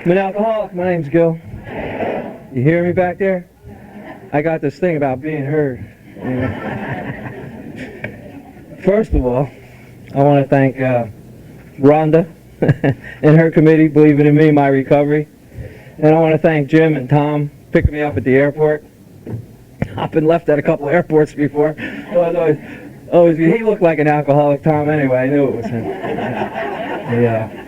I'm an alcoholic. My name's Gill. You hear me back there? I got this thing about being heard. First of all, I want to thank Rhonda and her committee believing in me, my recovery. And I want to thank Jim and Tom picking me up at the airport. I've been left at a couple airports before. He looked like an alcoholic, Tom, anyway. I knew it was him. Yeah.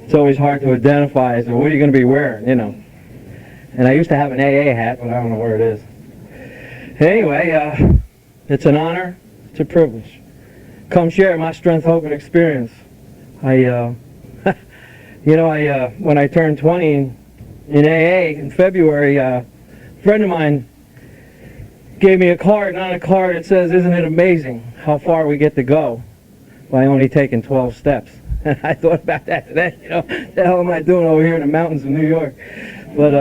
It's always hard to identify. So what are you going to be wearing, you know? And I used to have an AA hat, but I don't know where it is. Anyway, it's an honor. It's a privilege. Come share my strength, hope, and experience. When I turned 20 in AA in February, a friend of mine gave me a card, and on a card it says, "Isn't it amazing how far we get to go by only taking 12 steps?" And I thought about that today. You know, what the hell am I doing over here in the mountains of New York? But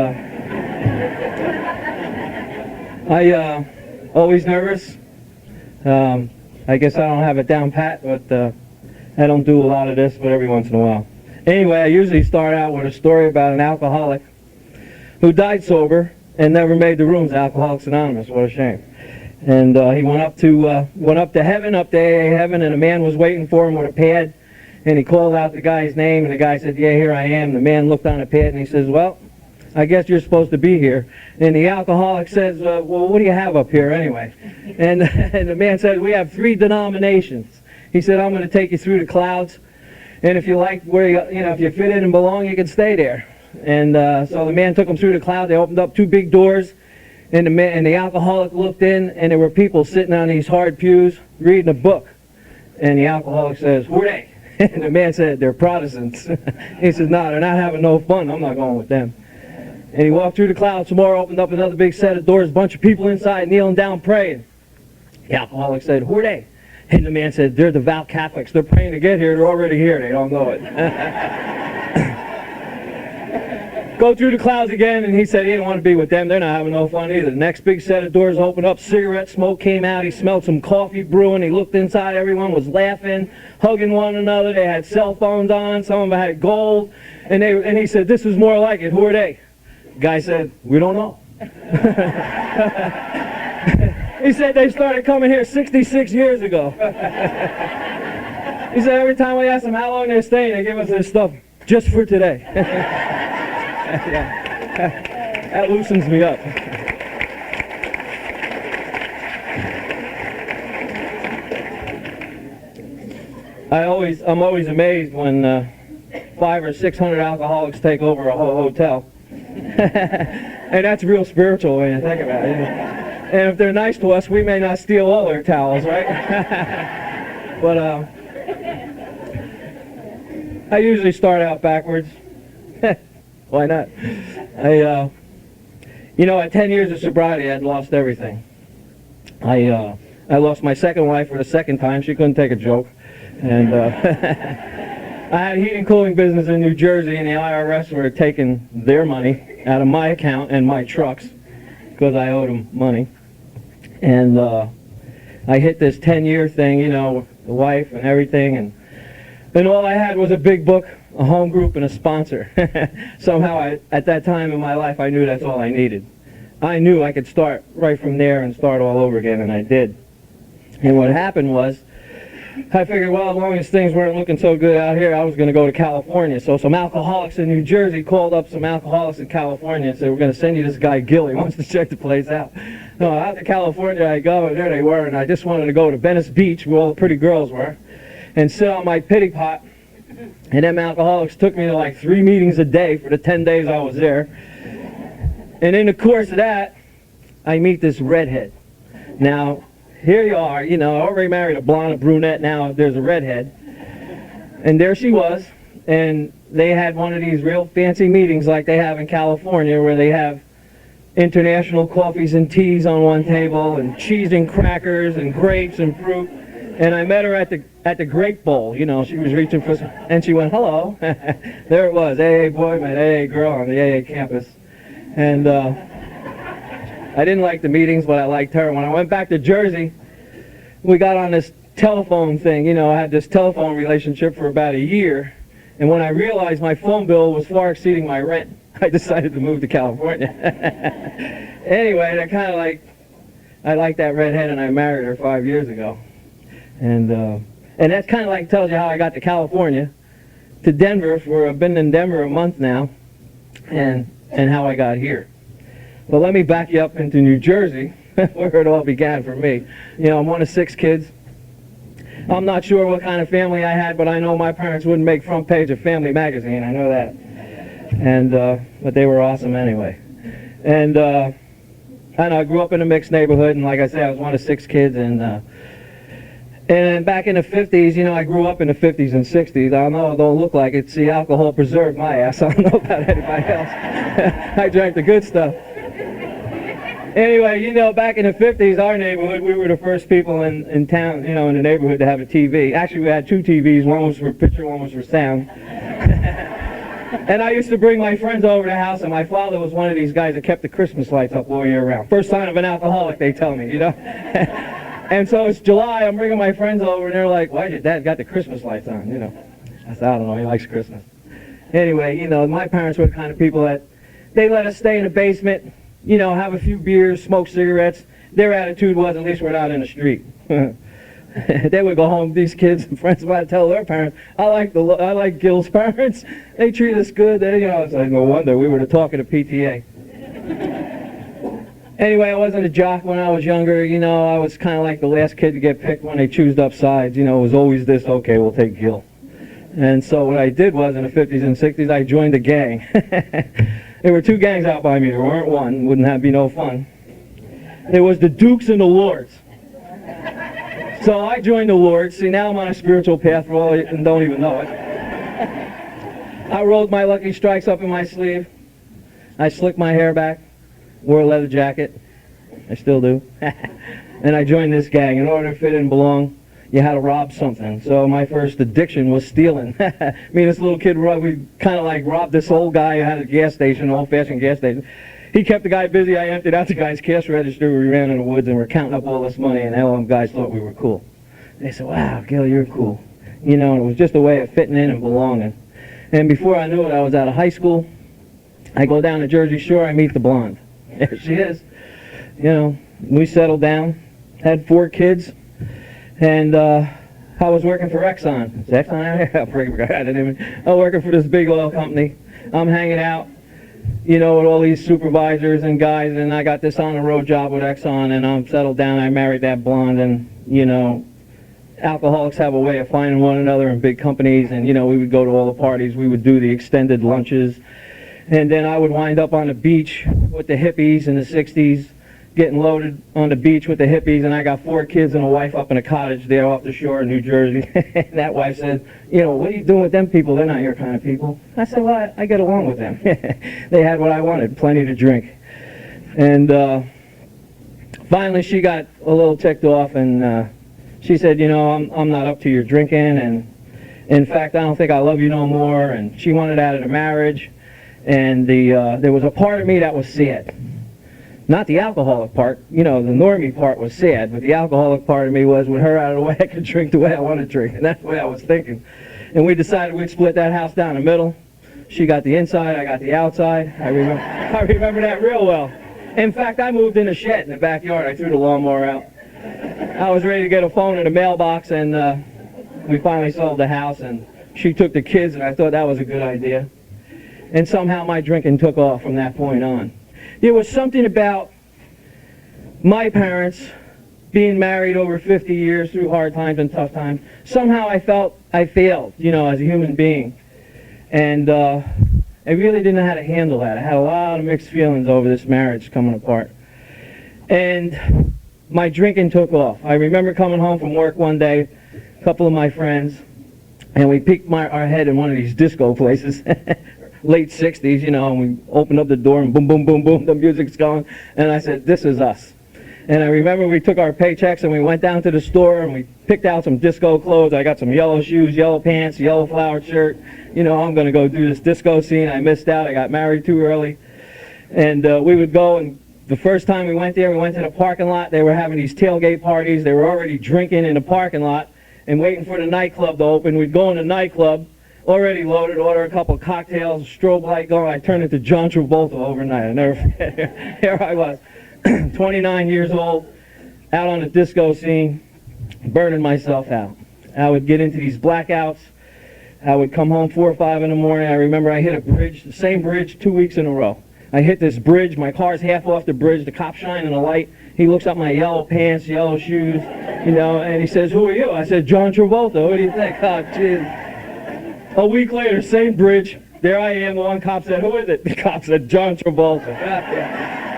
always nervous. I guess I don't have it down pat, but I don't do a lot of this, but every once in a while. Anyway, I usually start out with a story about an alcoholic who died sober and never made the rooms. Alcoholics Anonymous. What a shame. And he went up to heaven, up to AA heaven, and a man was waiting for him with a pad. And he called out the guy's name, and the guy said, "Yeah, here I am." The man looked on the pad, and he says, "Well, I guess you're supposed to be here." And the alcoholic says, "Well, what do you have up here anyway?" And the man said, "We have 3 denominations." He said, "I'm going to take you through the clouds, and if you like where if you fit in and belong, you can stay there." And so the man took him through the cloud. They opened up 2 big doors, and the alcoholic looked in, and there were people sitting on these hard pews reading a book. And the alcoholic says, "Who are they?" And the man said, "They're Protestants." He says, "No, they're not having no fun. I'm not going with them." And he walked through the clouds some more, opened up another big set of doors, a bunch of people inside kneeling down praying. The alcoholic said, "Who are they?" And the man said, "They're devout Catholics. They're praying to get here. They're already here. They don't know it." Go through the clouds again, and he said he didn't want to be with them. They're not having no fun either. The next big set of doors opened up. Cigarette smoke came out. He smelled some coffee brewing. He looked inside. Everyone was laughing, hugging one another. They had cell phones on. Some of them had gold. And he said, "This is more like it. Who are they?" The guy said, "We don't know." He said, "They started coming here 66 years ago." He said, "Every time we ask them how long they're staying, they give us this stuff just for today." Yeah. That loosens me up. I'm always amazed when 500 or 600 alcoholics take over a whole hotel. And that's real spiritual when you think about it. And if they're nice to us, we may not steal all their towels, right? But I usually start out backwards. Why not? At 10 years of sobriety, I'd lost everything. I lost my second wife for the second time. She couldn't take a joke. And I had a heating and cooling business in New Jersey, and the IRS were taking their money out of my account and my trucks because I owed them money. And I hit this 10-year thing, with the wife and everything, and all I had was a big book, a home group, and a sponsor. Somehow, at that time in my life, I knew that's all I needed. I knew I could start right from there and start all over again, and I did. And what happened was, I figured, well, as long as things weren't looking so good out here, I was going to go to California. So some alcoholics in New Jersey called up some alcoholics in California and said, "We're going to send you this guy Gill. He wants to check the place out." No, out to California I go, and there they were, and I just wanted to go to Venice Beach, where all the pretty girls were, and sit on my pity pot. And them alcoholics took me to like 3 meetings a day for the 10 days I was there. And in the course of that, I meet this redhead. Now, here you are, I already married a blonde, a brunette, now there's a redhead. And there she was, and they had one of these real fancy meetings like they have in California, where they have international coffees and teas on one table, and cheese and crackers and grapes and fruit. And I met her at the grape bowl, she was reaching for some, and she went, "Hello." There it was, AA boy met AA girl on the AA campus. And I didn't like the meetings, but I liked her. When I went back to Jersey, we got on this telephone thing. I had this telephone relationship for about a year, And when I realized my phone bill was far exceeding my rent, I decided to move to California. Anyway, I like that redhead, and I married her 5 years ago. And that's kind of like tells you how I got to California, to Denver, where I've been in Denver a month now, and how I got here. But let me back you up into New Jersey, where it all began for me. You know, I'm one of 6 kids. I'm not sure what kind of family I had, but I know my parents wouldn't make front page of Family Magazine. I know that. And but they were awesome anyway. And I grew up in a mixed neighborhood, and like I said, I was one of 6 kids. And back in the 50s, you know, I grew up in the 50s and 60s. I know it don't look like it. See, alcohol preserved my ass. I don't know about anybody else. I drank the good stuff. Anyway, you know, back in the 50s, our neighborhood, we were the first people in town, you know, in the neighborhood to have a TV. Actually, we had 2 TVs. One was for picture, one was for sound. And I used to bring my friends over to the house, and my father was one of these guys that kept the Christmas lights up all year round. First sign of an alcoholic, they tell me, you know. And so it's July, I'm bringing my friends over, and they're like, why did Dad got the Christmas lights on, you know. I said, I don't know, he likes Christmas. Anyway, you know, my parents were the kind of people that they let us stay in the basement, you know, have a few beers, smoke cigarettes. Their attitude was, at least we're not in the street. They would go home, these kids and friends would tell their parents, I like Gill's parents. They treat us good. They, you know, it's like, no wonder, we were the talk of the PTA. Anyway, I wasn't a jock when I was younger. You know, I was kind of like the last kid to get picked when they choosed up sides. You know, it was always this, okay, we'll take Gill. And so what I did was, in the 50s and 60s, I joined a gang. There were 2 gangs out by me. There weren't one. Wouldn't be no fun. There was the Dukes and the Lords. So I joined the Lords. See, now I'm on a spiritual path for all and don't even know it. I rolled my Lucky Strikes up in my sleeve. I slicked my hair back. Wore a leather jacket. I still do. And I joined this gang. In order to fit in and belong, you had to rob something. So my first addiction was stealing. Me and this little kid, we kind of like robbed this old guy who had a gas station, an old-fashioned gas station. He kept the guy busy. I emptied out the guy's cash register. We ran in the woods and we're counting up all this money, and all them guys thought we were cool. They said, wow, Gill, you're cool. You know, and it was just a way of fitting in and belonging. And before I knew it, I was out of high school. I go down to Jersey Shore, I meet the blonde. There she is. You know, we settled down, had 4 kids, and I was working for Exxon. Is Exxon out here? I'm working for this big oil company. I'm hanging out, you know, with all these supervisors and guys, and I got this on-the-road job with Exxon, and I'm settled down. I married that blonde, and, you know, alcoholics have a way of finding one another in big companies, and, you know, we would go to all the parties. We would do the extended lunches. And then I would wind up on the beach with the hippies in the 60s, getting loaded on the beach with the hippies, and I got 4 kids and a wife up in a cottage there off the shore in New Jersey. And that wife said, you know, what are you doing with them people? They're not your kind of people. I said, well, I get along with them. They had what I wanted, plenty to drink. And finally she got a little ticked off, and she said, you know, I'm not up to your drinking, and in fact, I don't think I love you no more. And she wanted out of the marriage. And there was a part of me that was sad. Not the alcoholic part, you know, the normie part was sad, but the alcoholic part of me was, with her out of the way, I could drink the way I want to drink, and that's the way I was thinking. And we decided we'd split that house down the middle. She got the inside, I got the outside. I remember that real well. In fact, I moved in a shed in the backyard. I threw the lawnmower out. I was ready to get a phone in the mailbox, and we finally sold the house, and she took the kids, and I thought that was a good idea. And somehow my drinking took off from that point on. There was something about my parents being married over 50 years through hard times and tough times. Somehow I felt I failed, you know, as a human being. And I really didn't know how to handle that. I had a lot of mixed feelings over this marriage coming apart. And my drinking took off. I remember coming home from work one day, a couple of my friends, and we peeked our head in one of these disco places. Late 60s, you know, and we opened up the door and boom, boom, boom, boom, the music's going, and I said, this is us. And I remember we took our paychecks and we went down to the store and we picked out some disco clothes. I got some yellow shoes, yellow pants, yellow flowered shirt. You know, I'm going to go do this disco scene. I missed out. I got married too early. And we would go, and the first time we went there, we went to the parking lot. They were having these tailgate parties. They were already drinking in the parking lot and waiting for the nightclub to open. We'd go in the nightclub, already loaded, order a couple cocktails, strobe light going. I turned into John Travolta overnight. I never forget. Here I was, 29 years old, out on the disco scene, burning myself out. I would get into these blackouts. I would come home 4 or 5 in the morning. I remember I hit a bridge, the same bridge, 2 weeks in a row. I hit this bridge. My car's half off the bridge. The cop's shining a light. He looks up my yellow pants, yellow shoes, you know, and he says, "Who are you?" I said, "John Travolta." What do you think? Oh, jeez. A week later, same bridge. There I am. The one cop said, "Who is it?" The cop said, "John Travolta."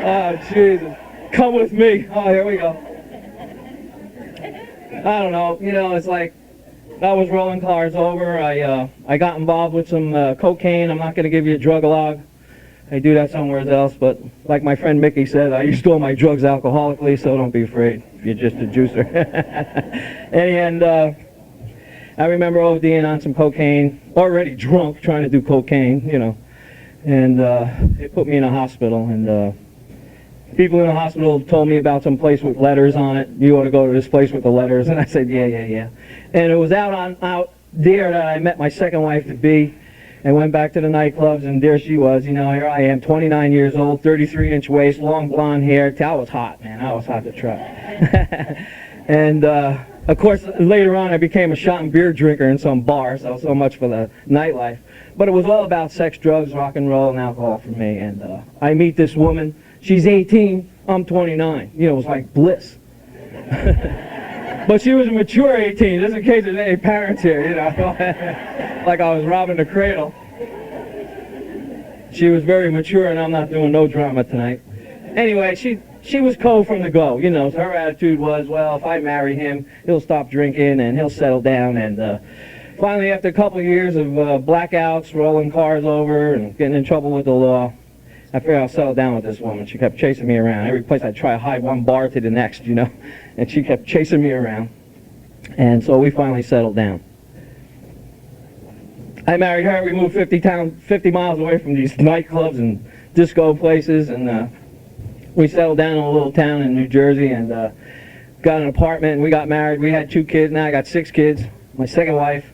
Oh, Jesus. Come with me. Oh, here we go. I don't know. You know, it's like I was rolling cars over. I got involved with some cocaine. I'm not going to give you a drug log. I do that somewhere else, but like my friend Mickey said, I use all my drugs alcoholically, so don't be afraid. You're just a juicer. and I remember ODing on some cocaine, already drunk, trying to do cocaine, you know. And they put me in a hospital, and people in the hospital told me about some place with letters on it. You ought to go to this place with the letters. And I said, yeah. And it was out there that I met my second wife to be. And went back to the nightclubs, and there she was. You know, here I am, 29 years old, 33-inch waist, long blonde hair. I was hot, man. I was hot to try. And, of course, later on, I became a shot and beer drinker in some bars. So much for the nightlife. But it was all about sex, drugs, rock and roll, and alcohol for me. And I meet this woman. She's 18. I'm 29. You know, it was like bliss. But she was a mature 18, just in case there's any parents here, you know. Like I was robbing the cradle. She was very mature, and I'm not doing no drama tonight. Anyway, she was cold from the go, you know. So her attitude was, well, if I marry him, he'll stop drinking and he'll settle down. And finally, after a couple of years of blackouts, rolling cars over, and getting in trouble with the law, I figured I'll settle down with this woman. She kept chasing me around. Every place I'd try to hide one bar to the next, you know. And she kept chasing me around. And so we finally settled down. I married her. We moved 50 miles away from these nightclubs and disco places. And we settled down in a little town in New Jersey and got an apartment. And we got married. We had 2 kids. Now I got 6 kids. My second wife.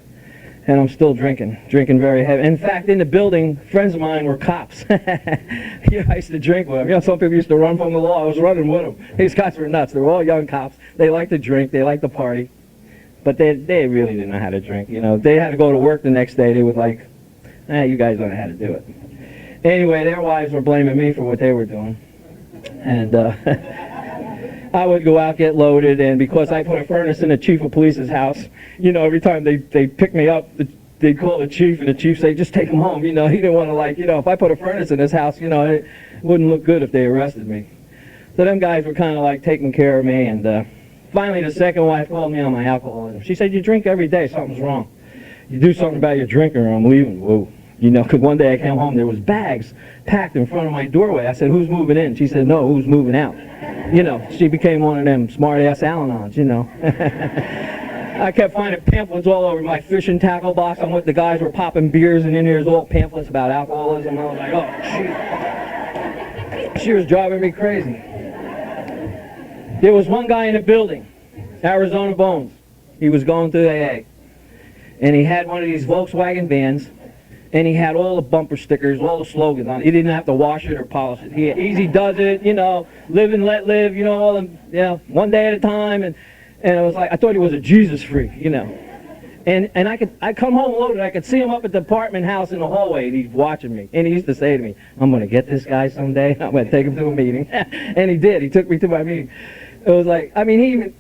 And I'm still drinking very heavy. In fact, in the building, friends of mine were cops. Yeah, I used to drink with them. You know, some people used to run from the law. I was running with them. These guys were nuts. They were all young cops. They liked to drink. They liked to party. But they really didn't know how to drink. You know, they had to go to work the next day. They would like, you guys don't know how to do it. Anyway, their wives were blaming me for what they were doing. And I would go out, get loaded, and because I put a furnace in the chief of police's house, you know, every time they pick me up, they'd call the chief, and the chief say, just take him home. You know, he didn't want to, like, you know, if I put a furnace in his house, you know, it wouldn't look good if they arrested me. So them guys were kind of like taking care of me, and finally the second wife called me on my alcoholism. She said, you drink every day, something's wrong. You do something about your drinking or I'm leaving. Whoa. You know, because one day I came home, there was bags packed in front of my doorway. I said, who's moving in? She said, no, who's moving out? You know, she became one of them smart-ass Al-Anons, you know. I kept finding pamphlets all over my fishing tackle box. I'm with the guys were popping beers, and in there's all pamphlets about alcoholism. I was like, oh, she was driving me crazy. There was one guy in the building, Arizona Bones. He was going through AA. And he had one of these Volkswagen vans, and he had all the bumper stickers, all the slogans on it. He didn't have to wash it or polish it. He had easy does it, you know, live and let live, you know, all the, you know, one day at a time. And it was like, I thought he was a Jesus freak, you know. And I'd come home loaded. I could see him up at the apartment house in the hallway, and he's watching me. And he used to say to me, I'm going to get this guy someday. I'm going to take him to a meeting. And he did. He took me to my meeting. It was like, I mean,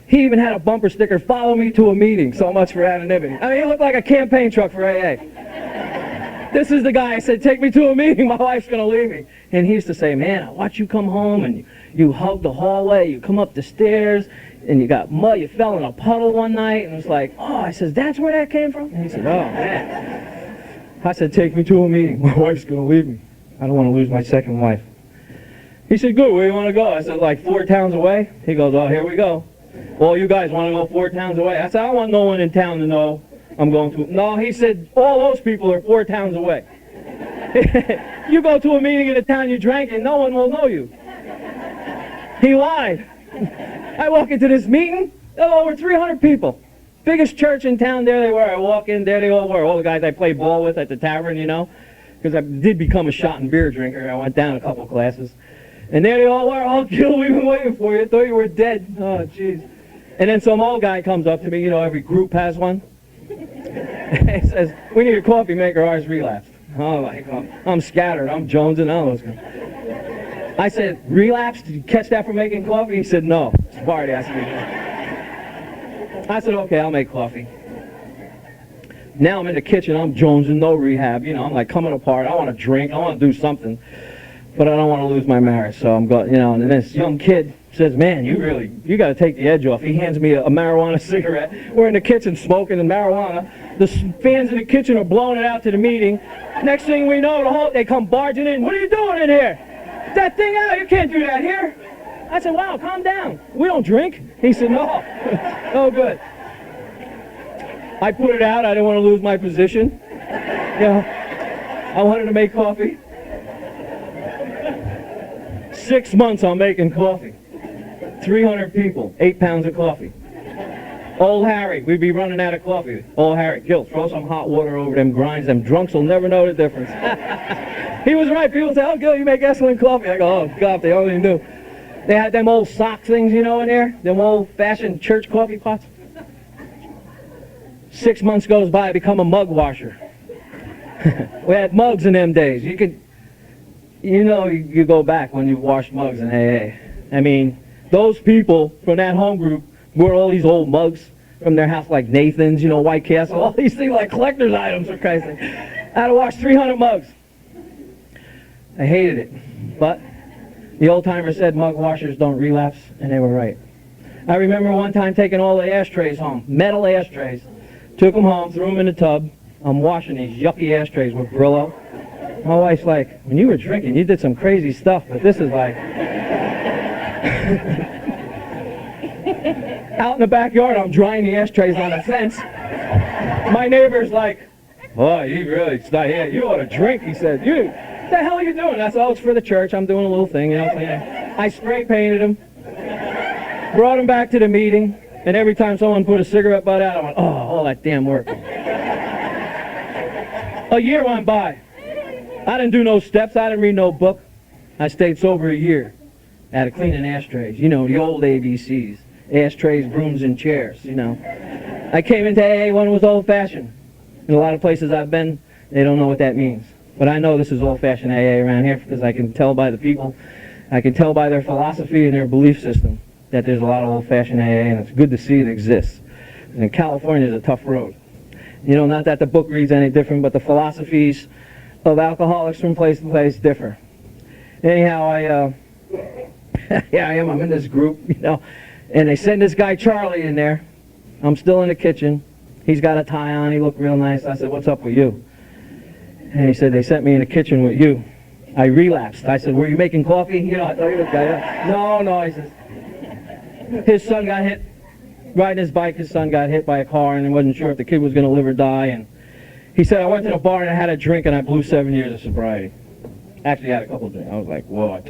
he even had a bumper sticker, follow me to a meeting. So much for anonymity. I mean, he looked like a campaign truck for AA. This is the guy I said, take me to a meeting, my wife's going to leave me. And he used to say, man, I watch you come home and you hug the hallway, you come up the stairs, and you got mud, you fell in a puddle one night. And it was like, oh, I says, that's where that came from? And he said, oh, man. I said, take me to a meeting, my wife's going to leave me. I don't want to lose my second wife. He said, good, where do you want to go? I said, like 4 towns away? He goes, oh, here we go. All you guys want to go 4 towns away? I said, I don't want no one in town to know I'm going to. No, he said, all those people are 4 towns away. You go to a meeting in a town you drank and no one will know you. He lied. I walk into this meeting, there were over 300 people. Biggest church in town, there they were. I walk in, there they all were. All the guys I played ball with at the tavern, you know, because I did become a shot and beer drinker. I went down a couple classes. And there they all were. Oh, Gill, we've been waiting for you. Thought you were dead. Oh, jeez. And then some old guy comes up to me. You know, every group has one. He says, we need a coffee maker. Ours relapsed. Oh, like, I'm scattered. I'm jonesing. I don't know what's going on. I said, relapsed? Did you catch that from making coffee? He said, no. Sobriety. I said, okay, I'll make coffee. Now I'm in the kitchen. I'm jonesing, no rehab. You know, I'm like coming apart. I want to drink. I want to do something. But I don't want to lose my marriage. So I'm going, you know, and this young kid says, man, you got to take the edge off. He hands me a marijuana cigarette. We're in the kitchen smoking the marijuana. The fans in the kitchen are blowing it out to the meeting. Next thing we know, they come barging in. What are you doing in here? That thing out. You can't do that here. I said, wow, calm down. We don't drink. He said, no. Oh, good. I put it out. I didn't want to lose my position. You know, I wanted to make coffee. 6 months I'm making coffee. 300 people, 8 pounds of coffee. Old Harry, we'd be running out of coffee. Old Harry, Gill, throw some hot water over them grinds. Them drunks will never know the difference. He was right. People say, oh, Gill, you make excellent coffee. I go, oh, God, they only knew. They had them old sock things, you know, in there. Them old-fashioned church coffee pots. 6 months goes by, I become a mug washer. We had mugs in them days. You could, you know, you go back when you washed mugs in AA. I mean, those people from that home group wore all these old mugs from their house, like Nathan's, you know, White Castle, all these things like collector's items, for Christ's sake. I had to wash 300 mugs. I hated it, but the old-timer said mug washers don't relapse, and they were right. I remember one time taking all the ashtrays home, metal ashtrays, took them home, threw them in the tub. I'm washing these yucky ashtrays with Brillo. My wife's like, when you were drinking, you did some crazy stuff, but this is like... Out in the backyard, I'm drying the ashtrays on a fence. My neighbor's like, oh, you really, you ought to drink, he said. What the hell are you doing? I said, oh, it's for the church. I'm doing a little thing, you know. I spray painted him, brought him back to the meeting, and every time someone put a cigarette butt out, I went, oh, all that damn work. A year went by. I didn't do no steps. I didn't read no book. I stayed sober a year. I had to cleaning ashtrays, you know, the old ABCs. Ashtrays, brooms, and chairs, you know. I came into AA when it was old-fashioned. In a lot of places I've been, they don't know what that means. But I know this is old-fashioned AA around here because I can tell by the people, I can tell by their philosophy and their belief system that there's a lot of old-fashioned AA, and it's good to see it exists. And California is a tough road. You know, not that the book reads any different, but the philosophies of alcoholics from place to place differ. Anyhow, yeah, I'm in this group, you know, and they send this guy Charlie in there. I'm still in the kitchen. He's got a tie on. He looked real nice. I said, what's up with you? And he said, they sent me in the kitchen with you. I relapsed. I said, were you making coffee? You know, I thought you was guy. No, he says, his son got hit, riding his bike, his son got hit by a car and he wasn't sure if the kid was going to live or die. And he said, I went to the bar and I had a drink and I blew 7 years of sobriety. Actually had a couple of drinks. I was like, whoa.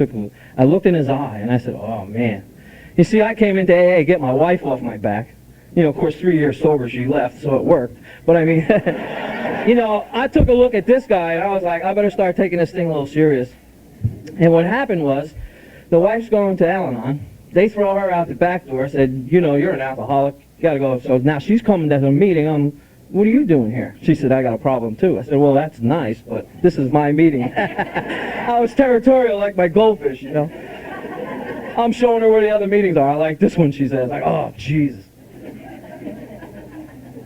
I looked in his eye and I said, oh, man. You see, I came into AA to get my wife off my back. You know, of course, 3 years sober, she left, so it worked. But I mean, you know, I took a look at this guy and I was like, I better start taking this thing a little serious. And what happened was, the wife's going to Al-Anon. They throw her out the back door, said, you know, you're an alcoholic, you gotta go. So now she's coming to the meeting. What are you doing here? She said, I got a problem too. I said, well, that's nice, but this is my meeting. I was territorial like my goldfish, you know. I'm showing her where the other meetings are. I like this one, she says. Like, oh, Jesus.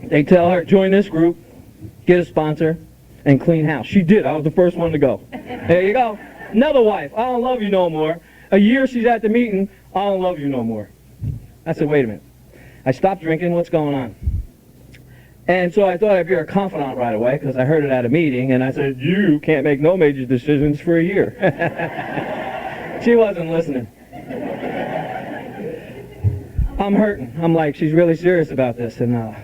They tell her, join this group, get a sponsor, and clean house. She did. I was the first one to go. There you go. Another wife. I don't love you no more. A year she's at the meeting. I don't love you no more. I said, wait a minute. I stopped drinking. What's going on? And so I thought I'd be her confidant right away because I heard it at a meeting. And I said, you can't make no major decisions for a year. She wasn't listening. I'm hurting. I'm like, she's really serious about this. And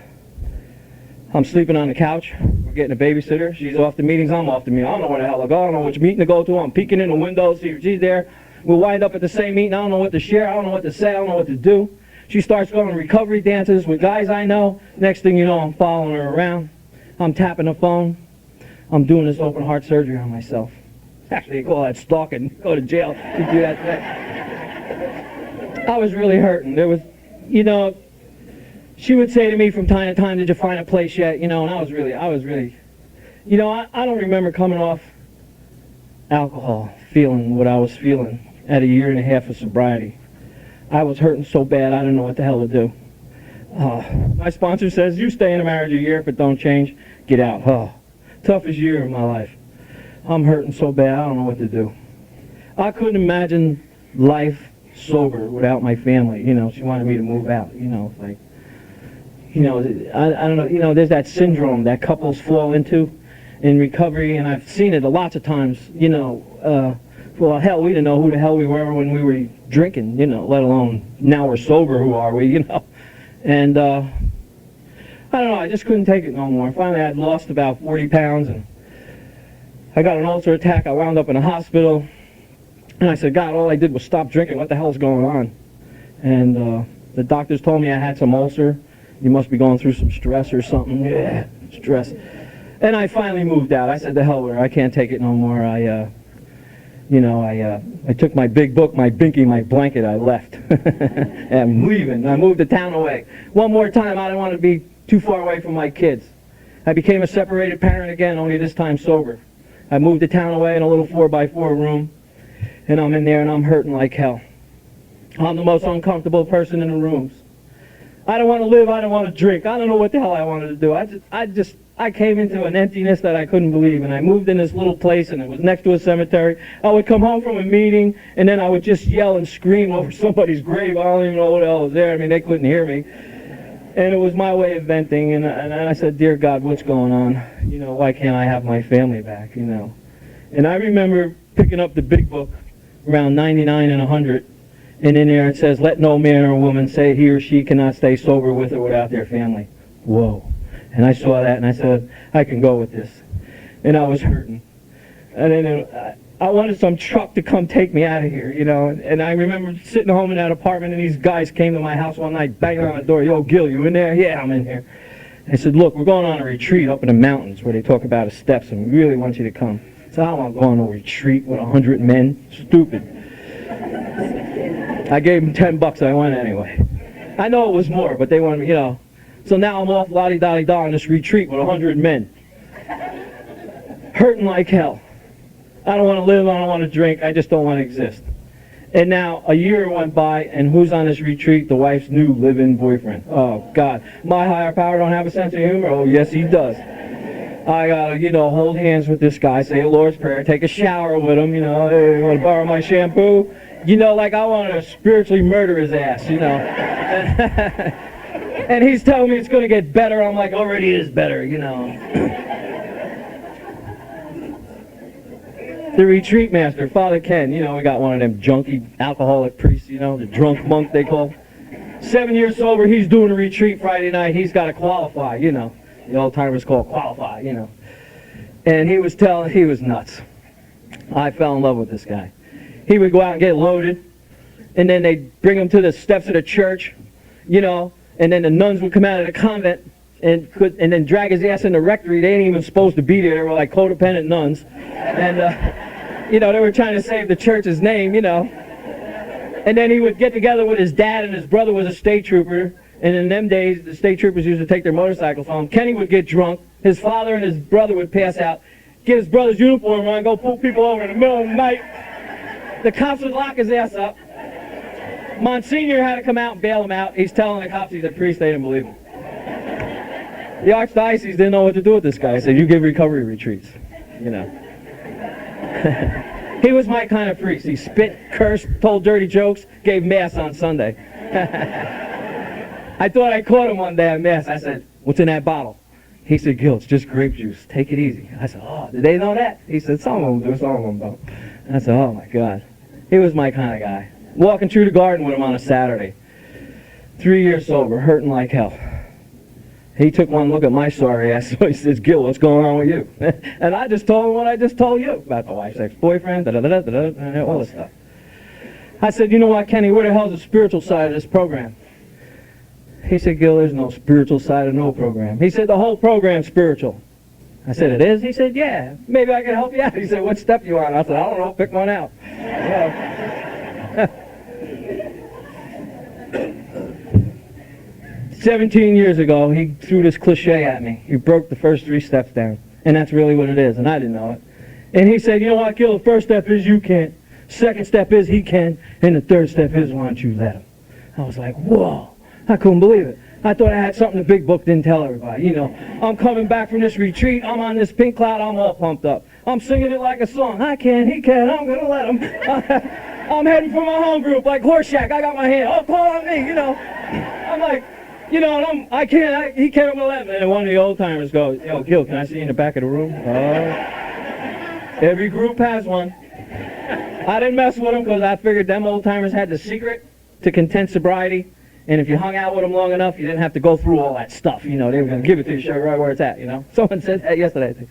I'm sleeping on the couch. We're getting a babysitter. She's off to meetings. I'm off to meetings. I don't know where the hell to go. I don't know which meeting to go to. I'm peeking in the window, see if she's there. We'll wind up at the same meeting. I don't know what to share. I don't know what to say. I don't know what to do. She starts going to recovery dances with guys I know. Next thing you know, I'm following her around. I'm tapping the phone. I'm doing this open heart surgery on myself. Actually, they call that stalking. Go to jail if you do that today. I was really hurting. There was, you know, she would say to me from time to time, did you find a place yet? You know, and I was really, you know, I don't remember coming off alcohol, feeling what I was feeling at 1.5 years of sobriety. I was hurting so bad, I didn't know what the hell to do. My sponsor says, you stay in a marriage 1 year, if it don't change, get out. Toughest year of my life. I'm hurting so bad, I don't know what to do. I couldn't imagine life sober without my family. You know, she wanted me to move out, you know, like, you know, I don't know, you know, there's that syndrome that couples fall into in recovery, and I've seen it lots of times, you know. Well, hell, we didn't know who the hell we were when we were drinking, you know, let alone now we're sober, who are we, you know. And I don't know, I just couldn't take it no more. Finally, I'd lost about 40 pounds, and I got an ulcer attack. I wound up in a hospital, and I said, God, all I did was stop drinking. What the hell's going on? And the doctors told me I had some ulcer. You must be going through some stress or something. Yeah, stress. And I finally moved out. I said, the hell with her. I can't take it no more. I took my big book, my binky, my blanket. I left. And I'm leaving. I moved the town away. One more time, I didn't want to be too far away from my kids. I became a separated parent again, only this time sober. I moved the town away in a little 4x4 room, and I'm in there and I'm hurting like hell. I'm the most uncomfortable person in the rooms. I don't want to live, I don't want to drink. I don't know what the hell I wanted to do. I came into an emptiness that I couldn't believe, and I moved in this little place, and it was next to a cemetery. I would come home from a meeting, and then I would just yell and scream over somebody's grave. I don't even know who the hell was there. I mean, they couldn't hear me. And it was my way of venting, and I said, dear God, what's going on? You know, why can't I have my family back, you know? And I remember picking up the big book around 99 and 100, and in there it says, let no man or woman say he or she cannot stay sober with or without their family. Whoa. And I saw that, and I said, I can go with this. And I was hurting. And then I wanted some truck to come take me out of here, you know. And I remember sitting home in that apartment, and these guys came to my house one night, banging on the door. Yo, Gill, you in there? Yeah, I'm in here. They said, look, we're going on a retreat up in the mountains where they talk about the steps, and we really want you to come. I said, I don't want to go on a retreat with 100 men. Stupid. I gave them $10, and I went anyway. I know it was more, but they wanted me, you know. So now I'm off la-di-da-di-da on this retreat with 100 men. Hurting like hell. I don't want to live, I don't want to drink, I just don't want to exist. And now a year went by, and who's on this retreat? The wife's new live-in boyfriend. Oh, God. My higher power don't have a sense of humor? Oh, yes, he does. I gotta, you know, hold hands with this guy, say a Lord's Prayer, take a shower with him, you know, hey, you want to borrow my shampoo? You know, like I want to spiritually murder his ass, you know. And he's telling me it's going to get better. I'm like, already is better, you know. The retreat master, Father Ken, you know, we got one of them junky alcoholic priests, you know, the drunk monk they call. 7 years sober, he's doing a retreat Friday night. He's got to qualify, you know. The old timers call it qualify, you know. And he was nuts. I fell in love with this guy. He would go out and get loaded, and then they'd bring him to the steps of the church, you know. And then the nuns would come out of the convent and then drag his ass in the rectory. They ain't even supposed to be there. They were like codependent nuns. And, you know, they were trying to save the church's name, you know. And then he would get together with his dad, and his brother was a state trooper. And in them days, the state troopers used to take their motorcycles home. Kenny would get drunk. His father and his brother would pass out, get his brother's uniform on, go pull people over in the middle of the night. The cops would lock his ass up. Monsignor had to come out and bail him out. He's telling the cops he's a priest. They didn't believe him. The archdiocese didn't know what to do with this guy. He said, you give recovery retreats, you know. He was my kind of priest. He spit, cursed, told dirty jokes, gave mass on Sunday. I thought I caught him one day at mass. I said, what's in that bottle? He said, Gill, it's just grape juice. Take it easy. I said, oh, did they know that? He said, some of them do, some of them don't. I said, oh my God. He was my kind of guy. Walking through the garden with him on a Saturday. 3 years sober, hurting like hell. He took one look at my sorry ass, so he says, Gill, what's going on with you? And I just told him what I just told you about the wife's ex-boyfriend, all this stuff. I said, you know what, Kenny, where the hell's the spiritual side of this program? He said, Gill, there's no spiritual side of no program. He said, the whole program's spiritual. I said, it is? He said, yeah. Maybe I can help you out. He said, what step you on? I said, I don't know. Pick one out. Well, 17 years ago, he threw this cliche at me. He broke the first 3 steps down. And that's really what it is, and I didn't know it. And he said, you know what, Gill, the first step is you can't. Second step is he can. And the third step is why don't you let him. I was like, whoa. I couldn't believe it. I thought I had something the big book didn't tell everybody. You know, I'm coming back from this retreat. I'm on this pink cloud. I'm all pumped up. I'm singing it like a song. I can, he can, I'm going to let him. I'm heading for my home group like Horseshack. I got my hand. Oh, call on me, you know. I'm like, you know, and he can't, I'm going to let him. And one of the old timers goes, yo, Gill, can I see you in the back of the room? Every group has one. I didn't mess with them because I figured them old timers had the secret to content sobriety. And if you hung out with them long enough, you didn't have to go through all that stuff. You know, they were going to give it to you right where it's at, you know. Someone said that yesterday.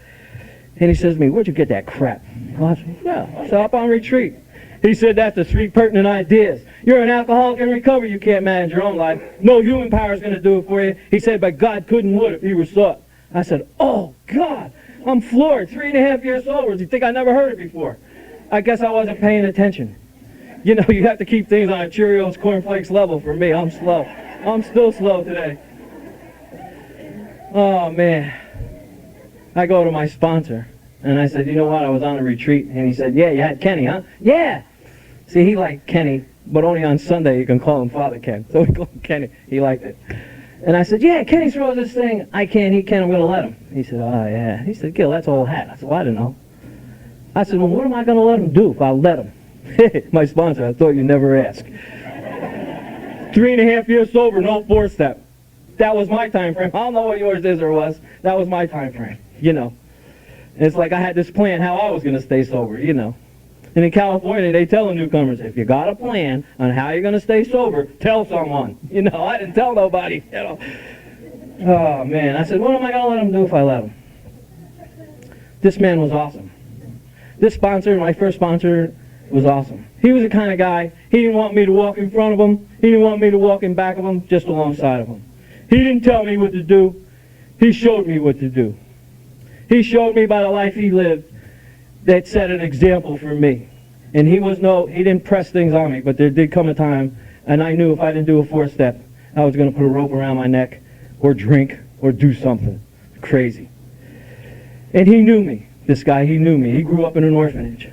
And he says to me, where'd you get that crap? Well, I said, yeah, I said, up on retreat. He said, that's the 3 pertinent ideas. You're an alcoholic in recovery. You can't manage your own life. No human power is going to do it for you. He said, but God could and would if he was sought. I said, oh, God, I'm floored. 3.5 years sober. Do you think I never heard it before? I guess I wasn't paying attention. You know, you have to keep things on a Cheerios, cornflakes level for me. I'm slow. I'm still slow today. Oh, man. I go to my sponsor, and I said, you know what, I was on a retreat. And he said, yeah, you had Kenny, huh? Yeah. See, he liked Kenny, but only on Sunday you can call him Father Ken. So we called him Kenny. He liked it. And I said, yeah, Kenny throws this thing. I can, he can, I'm going to let him. He said, oh, yeah. He said, Gill, that's old hat. I said, well, I don't know. I said, well, what am I going to let him do if I let him? My sponsor, I thought you'd never ask. 3.5 years sober, no 4-step. That was my time frame. I don't know what yours is or was. That was my time frame, you know. And it's like I had this plan how I was going to stay sober, you know. And in California, they tell the newcomers, if you got a plan on how you're going to stay sober, tell someone. You know, I didn't tell nobody, you know. Oh, man. I said, what am I going to let him do if I let him? This man was awesome. This sponsor, my first sponsor, was awesome. He was the kind of guy, he didn't want me to walk in front of him. He didn't want me to walk in back of him, just alongside of him. He didn't tell me what to do. He showed me what to do. He showed me by the life he lived that set an example for me. And he didn't press things on me, but there did come a time, and I knew if I didn't do a 4-step, I was going to put a rope around my neck, or drink, or do something crazy. And he knew me. This guy, he knew me. He grew up in an orphanage.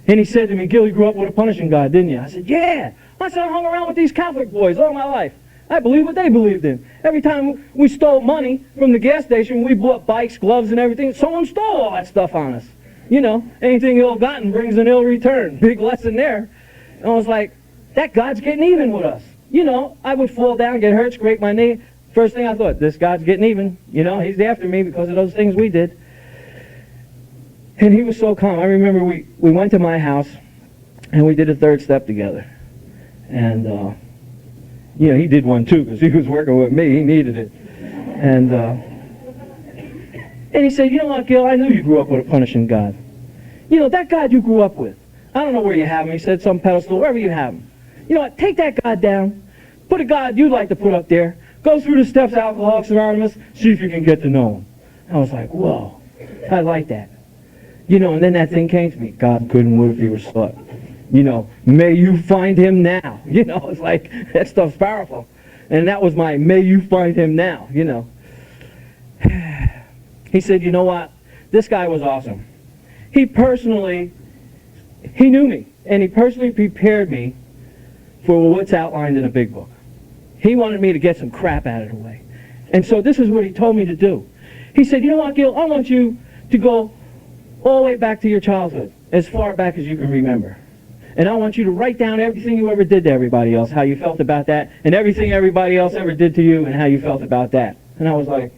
And he said to me, Gill, you grew up with a punishing God, didn't you? I said, yeah. I said, I hung around with these Catholic boys all my life. I believed what they believed in. Every time we stole money from the gas station, we bought bikes, gloves, and everything. Someone stole all that stuff on us. You know, anything ill-gotten brings an ill return. Big lesson there. And I was like, that God's getting even with us. You know, I would fall down, get hurt, scrape my knee. First thing I thought, this God's getting even. You know, he's after me because of those things we did. And he was so calm. I remember we went to my house, and we did a 3rd step together. And, you know, he did one too, because he was working with me. He needed it. And he said, you know what, Gill, I knew you grew up with a punishing God. You know, that God you grew up with, I don't know where you have him. He said some pedestal, wherever you have him. You know what, take that God down. Put a God you'd like to put up there. Go through the steps of Alcoholics Anonymous. See if you can get to know him. I was like, whoa, I like that. You know, and then that thing came to me. God couldn't would if he was sought. You know, may you find him now. You know, it's like, that stuff's powerful. And that was my, may you find him now, you know. He said, you know what? This guy was awesome. He knew me. And he personally prepared me for what's outlined in the big book. He wanted me to get some crap out of the way. And so this is what he told me to do. He said, you know what, Gill, I want you to go all the way back to your childhood, as far back as you can remember. And I want you to write down everything you ever did to everybody else, how you felt about that, and everything everybody else ever did to you, and how you felt about that. And I was like,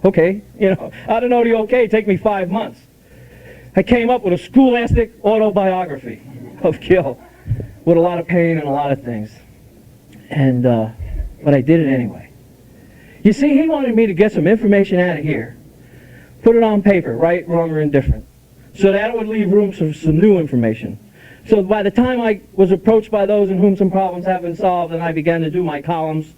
okay, you know, I don't know the okay, take me 5 months. I came up with a scholastic autobiography of Gill, with a lot of pain and a lot of things. And, but I did it anyway. You see, he wanted me to get some information out of here, put it on paper, right, wrong, or indifferent, so that it would leave room for some new information. So by the time I was approached by those in whom some problems have been solved and I began to do my columns,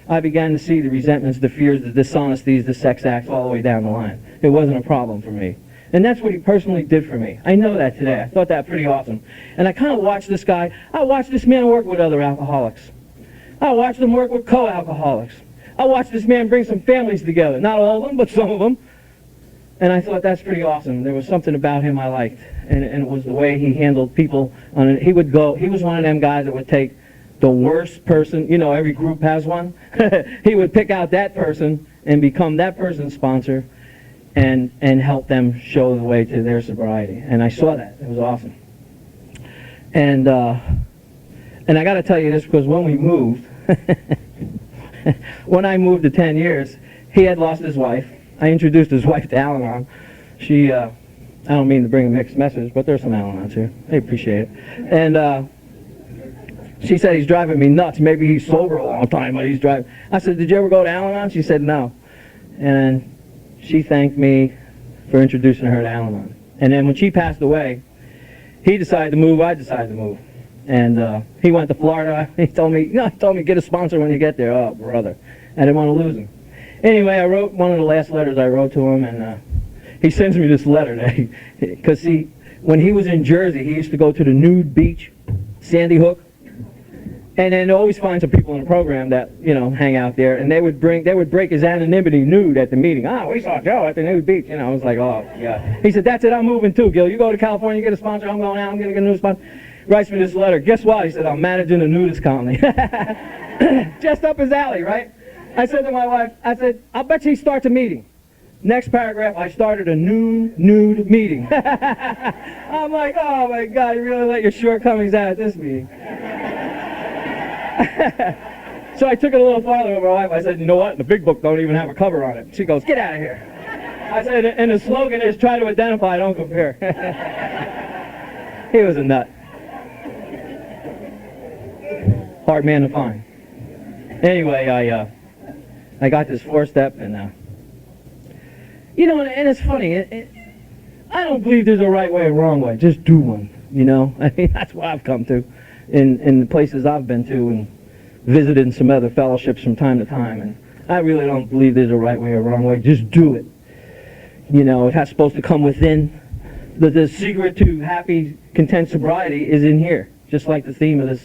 I began to see the resentments, the fears, the dishonesties, the sex acts all the way down the line. It wasn't a problem for me. And that's what he personally did for me. I know that today. I thought that pretty awesome. And I kind of watched this guy. I watched this man work with other alcoholics. I watched him work with co-alcoholics. I watched this man bring some families together. Not all of them, but some of them. And I thought that's pretty awesome. There was something about him I liked. And it was the way he handled people. He was one of them guys that would take the worst person. You know, every group has one. He would pick out that person and become that person's sponsor and help them show the way to their sobriety. And I saw that. It was awesome. And I got to tell you this, because when we moved, when I moved to 10 years, he had lost his wife. I introduced his wife to Al-Anon. She, I don't mean to bring a mixed message, but there's some Al-Anons here. I appreciate it. And she said, he's driving me nuts. Maybe he's sober a long time, but he's driving. I said, did you ever go to Al-Anon? She said, no. And she thanked me for introducing her to Al-Anon. And then when she passed away, he decided to move, I decided to move. And he went to Florida. He told me, get a sponsor when you get there. Oh, brother. I didn't want to lose him. Anyway, I wrote one of the last letters I wrote to him, and he sends me this letter. Because when he was in Jersey, he used to go to the nude beach, Sandy Hook. And then always find some people in the program that, hang out there, and they would break his anonymity nude at the meeting. We saw Joe at the nude beach. I was like, oh, yeah. He said, that's it, I'm moving too, Gill. You go to California, get a sponsor, I'm going out, I'm going to get a new sponsor. Writes me this letter. Guess what? He said, I'm managing a nudist colony. Just up his alley, right? I said to my wife, I'll bet you he starts a meeting. Next paragraph, I started a nude meeting. I'm like, oh my God, you really let your shortcomings out at this meeting. So I took it a little farther with my wife. I said, you know what? The big book don't even have a cover on it. She goes, get out of here. I said, and the slogan is, try to identify, don't compare. He was a nut. Hard man to find. Anyway, I got this 4-step, and and it's funny. I don't believe there's a right way or wrong way. Just do one. I mean, that's what I've come to in the places I've been to and visited some other fellowships from time to time. And I really don't believe there's a right way or wrong way. Just do it. It's supposed to come within. The secret to happy, content sobriety is in here, just like the theme of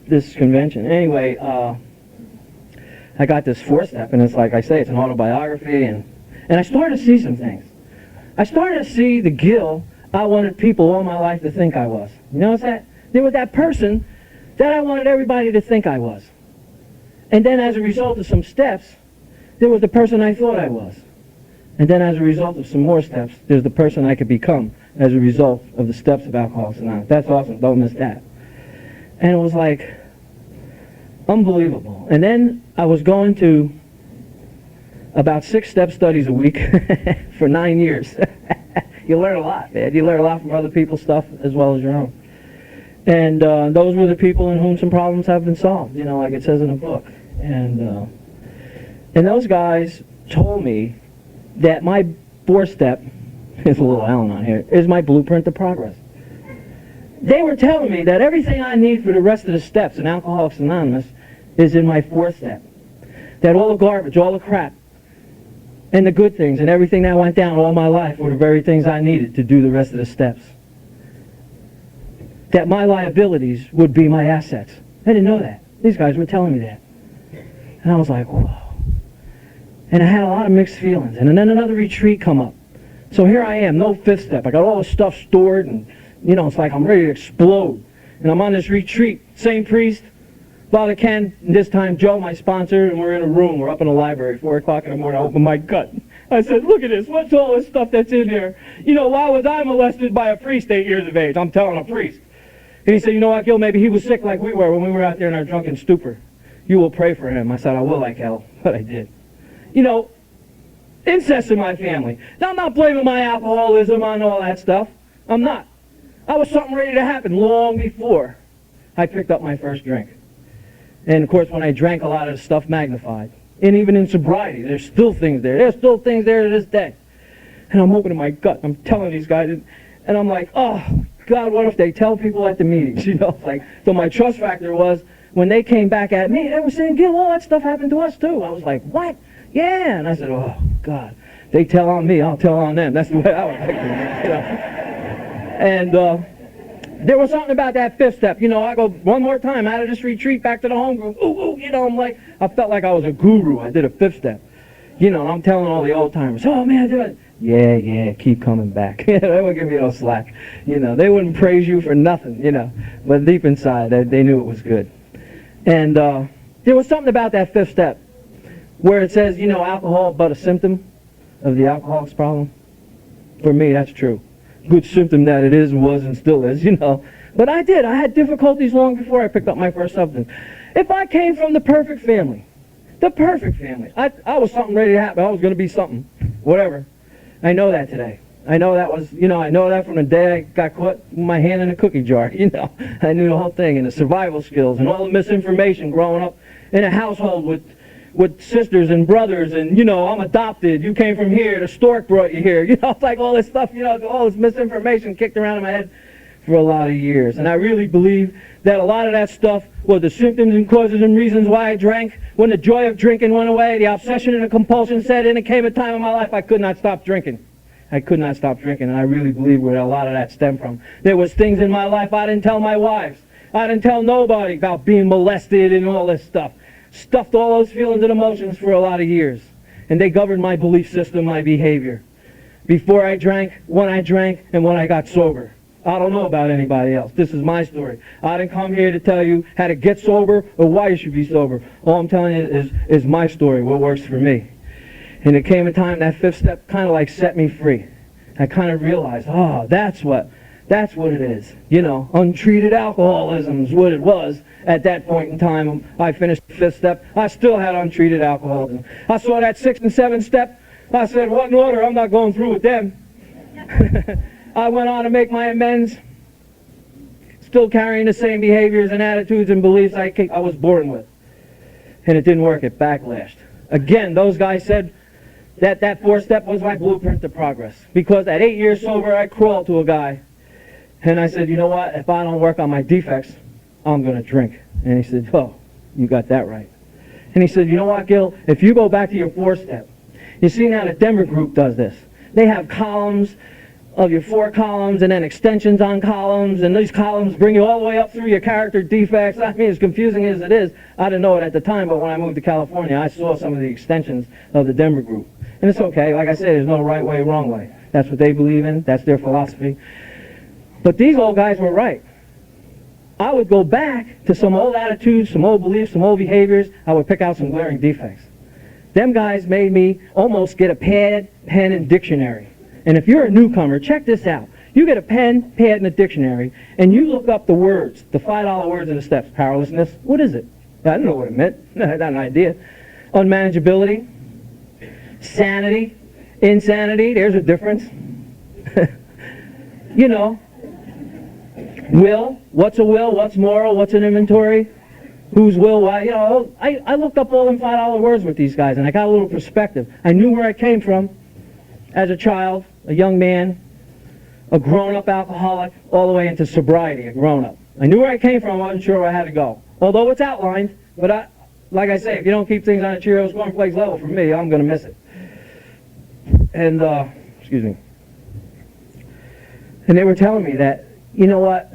this convention. Anyway, I got this 4-step, and it's like I say, it's an autobiography, and I started to see some things. I started to see the Gill I wanted people all my life to think I was. You know what's that? There was that person that I wanted everybody to think I was. And then as a result of some steps, there was the person I thought I was. And then as a result of some more steps, there's the person I could become as a result of the steps of Alcoholics Anonymous. That's awesome. Don't miss that. And it was like unbelievable. And then I was going to about 6 step studies a week for 9 years. You learn a lot, man. You learn a lot from other people's stuff as well as your own. And those were the people in whom some problems have been solved, like it says in the book. And those guys told me that my 4-step, there's a little Al-Anon here, is my blueprint to progress. They were telling me that everything I need for the rest of the steps in Alcoholics Anonymous is in my 4th step. That all the garbage, all the crap, and the good things, and everything that went down all my life were the very things I needed to do the rest of the steps. That my liabilities would be my assets. I didn't know that. These guys were telling me that. And I was like, whoa. And I had a lot of mixed feelings. And then another retreat come up. So here I am, no 5th step. I got all the stuff stored, and it's like I'm ready to explode. And I'm on this retreat, same priest, Father Ken, and this time Joe, my sponsor, and we're in a room. We're up in the library, 4 o'clock in the morning. I open my gut. I said, look at this. What's all this stuff that's in here? Why was I molested by a priest 8 years of age? I'm telling a priest. And he said, you know what, Gill, maybe he was sick like we were when we were out there in our drunken stupor. You will pray for him. I said, I will like hell. But I did. Incest in my family. Now, I'm not blaming my alcoholism on all that stuff. I'm not. I was something ready to happen long before I picked up my first drink. And, of course, when I drank, a lot of the stuff magnified. And even in sobriety, there's still things there. There's still things there to this day. And I'm opening my gut. I'm telling these guys, and I'm like, oh, God, what if they tell people at the meetings? So my trust factor was, when they came back at me, they were saying, Gill, all that stuff happened to us too. I was like, what? Yeah. And I said, oh, God. They tell on me, I'll tell on them. That's the way I was thinking. And there was something about that fifth step. You know, I go one more time out of this retreat back to the home group. Ooh, ooh, you know, I'm like, I felt like I was a guru. I did a fifth step. You know, I'm telling all the old timers, oh man, do it. Yeah, keep coming back. They wouldn't give me no slack. You know, they wouldn't praise you for nothing, you know. But deep inside, they knew it was good. And there was something about that fifth step where it says, you know, alcohol but a symptom of the alcoholic's problem. For me, that's true. Good symptom that it is, was, and still is, you know. But I had difficulties long before I picked up my first substance. If I came from the perfect family, I was something ready to happen. I was going to be something, whatever. I know that today. I know that was, you know, I know that from the day I got caught with my hand in a cookie jar, you know. I knew the whole thing, and the survival skills, and all the misinformation growing up in a household with sisters and brothers, and, you know, I'm adopted, you came from here, the stork brought you here, you know, it's like all this stuff, you know, all this misinformation kicked around in my head for a lot of years. And I really believe that a lot of that stuff were the symptoms and causes and reasons why I drank. When the joy of drinking went away, the obsession and the compulsion set in, it came a time in my life I could not stop drinking. I could not stop drinking, and I really believe where a lot of that stemmed from. There was things in my life I didn't tell my wives. I didn't tell nobody about being molested and all this stuff. Stuffed all those feelings and emotions for a lot of years. And they governed my belief system, my behavior. Before I drank, when I drank, and when I got sober. I don't know about anybody else. This is my story. I didn't come here to tell you how to get sober or why you should be sober. All I'm telling you is my story, what works for me. And it came a time that fifth step kind of like set me free. I kind of realized, oh, that's what it is. You know, untreated alcoholism is what it was at that point in time. I finished the fifth step. I still had untreated alcoholism. I saw that sixth and seventh step. I said, what in order? I'm not going through with them. I went on to make my amends, still carrying the same behaviors and attitudes and beliefs I was born with. And it didn't work. It backlashed. Again, those guys said that fourth step was my blueprint to progress. Because at 8 years sober, I crawled to a guy. And I said, you know what? If I don't work on my defects, I'm going to drink. And he said, oh, you got that right. And he said, you know what, Gill? If you go back to your fourth step, you see now the Denver group does this. They have columns of your 4 columns and then extensions on columns, and these columns bring you all the way up through your character defects. I mean, as confusing as it is, I didn't know it at the time, but when I moved to California, I saw some of the extensions of the Denver group. And it's okay. Like I said, there's no right way, wrong way. That's what they believe in. That's their philosophy. But these old guys were right. I would go back to some old attitudes, some old beliefs, some old behaviors. I would pick out some glaring defects. Them guys made me almost get a pad, pen, and dictionary. And if you're a newcomer, check this out. You get a pen, pad, and a dictionary, and you look up the words, the $5 words of the steps. Powerlessness, what is it? I didn't know what it meant. I had an idea. Unmanageability, sanity, insanity, there's a difference. You know, will, what's a will, what's moral, what's an inventory, whose will, why, you know, I looked up all them $5 words with these guys, and I got a little perspective. I knew where I came from as a child, a young man, a grown-up alcoholic, all the way into sobriety, a grown-up. I knew where I came from, I wasn't sure where I had to go. Although it's outlined, but like I say, if you don't keep things on a Cheerios cornflakes level, for me, I'm going to miss it. And, excuse me. And they were telling me that, you know what,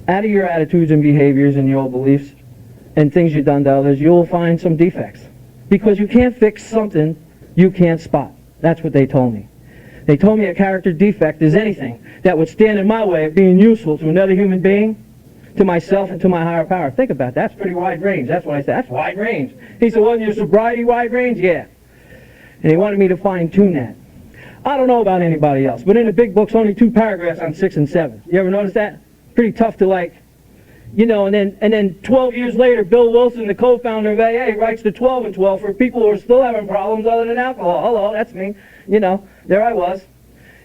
out of your attitudes and behaviors and your old beliefs and things you've done to others, you'll find some defects. Because you can't fix something you can't spot. That's what they told me. They told me a character defect is anything that would stand in my way of being useful to another human being, to myself, and to my higher power. Think about that. That's pretty wide range. That's what I said. That's wide range. He said, wasn't your sobriety wide range? Yeah. And he wanted me to fine-tune that. I don't know about anybody else, but in the big book's only 2 paragraphs on 6 and 7. You ever notice that? Pretty tough to, like, you know, and then 12 years later, Bill Wilson, the co-founder of AA, writes the 12 and 12 for people who are still having problems other than alcohol. Hello, that's me. You know, there I was.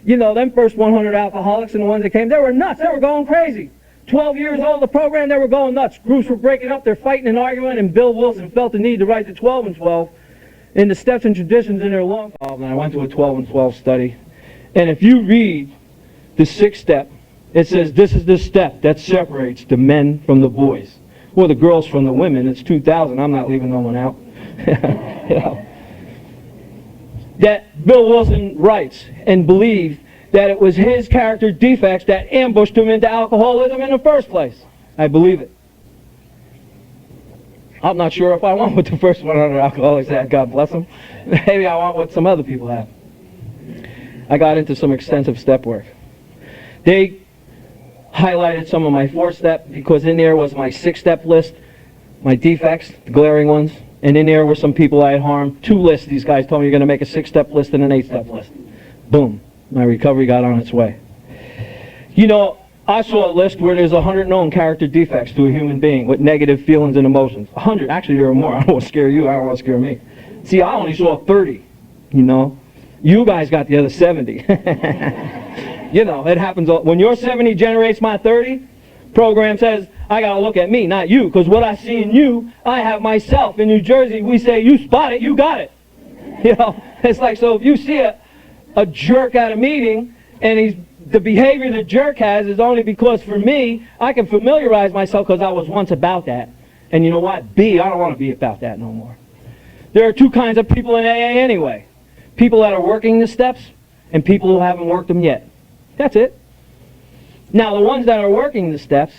You know, them first 100 alcoholics and the ones that came, they were nuts. They were going crazy. 12 years old, the program, they were going nuts. Groups were breaking up, they're fighting and arguing, and Bill Wilson felt the need to write the 12 and 12 in the steps and traditions in their long. And I went to a 12 and 12 study. And if you read the 6th step, it says this is the step that separates the men from the boys. Or the girls from the women. It's 2000. I'm not leaving no one out. You know. That Bill Wilson writes and believes that it was his character defects that ambushed him into alcoholism in the first place. I believe it. I'm not sure if I want what the first 100 alcoholics had, God bless them. Maybe I want what some other people have. I got into some extensive step work. They highlighted some of my 4-step because in there was my 6-step list, my defects, the glaring ones, and in there were some people I had harmed. 2 lists. These guys told me you're going to make a 6-step list and an 8-step list. Boom. My recovery got on its way. You know, I saw a list where there's 100 known character defects to a human being with negative feelings and emotions. 100. Actually, there are more. I don't want to scare you. I don't want to scare me. See, I only saw 30, you know. You guys got the other 70. You know, it happens. When your 70 generates my 30, program says, I got to look at me, not you, because what I see in you, I have myself. In New Jersey, we say, you spot it, you got it. You know, it's like, so if you see a jerk at a meeting, and the behavior the jerk has is only because for me, I can familiarize myself because I was once about that. And you know what? I don't want to be about that no more. There are 2 kinds of people in AA anyway. People that are working the steps and people who haven't worked them yet. That's it. Now, the ones that are working the steps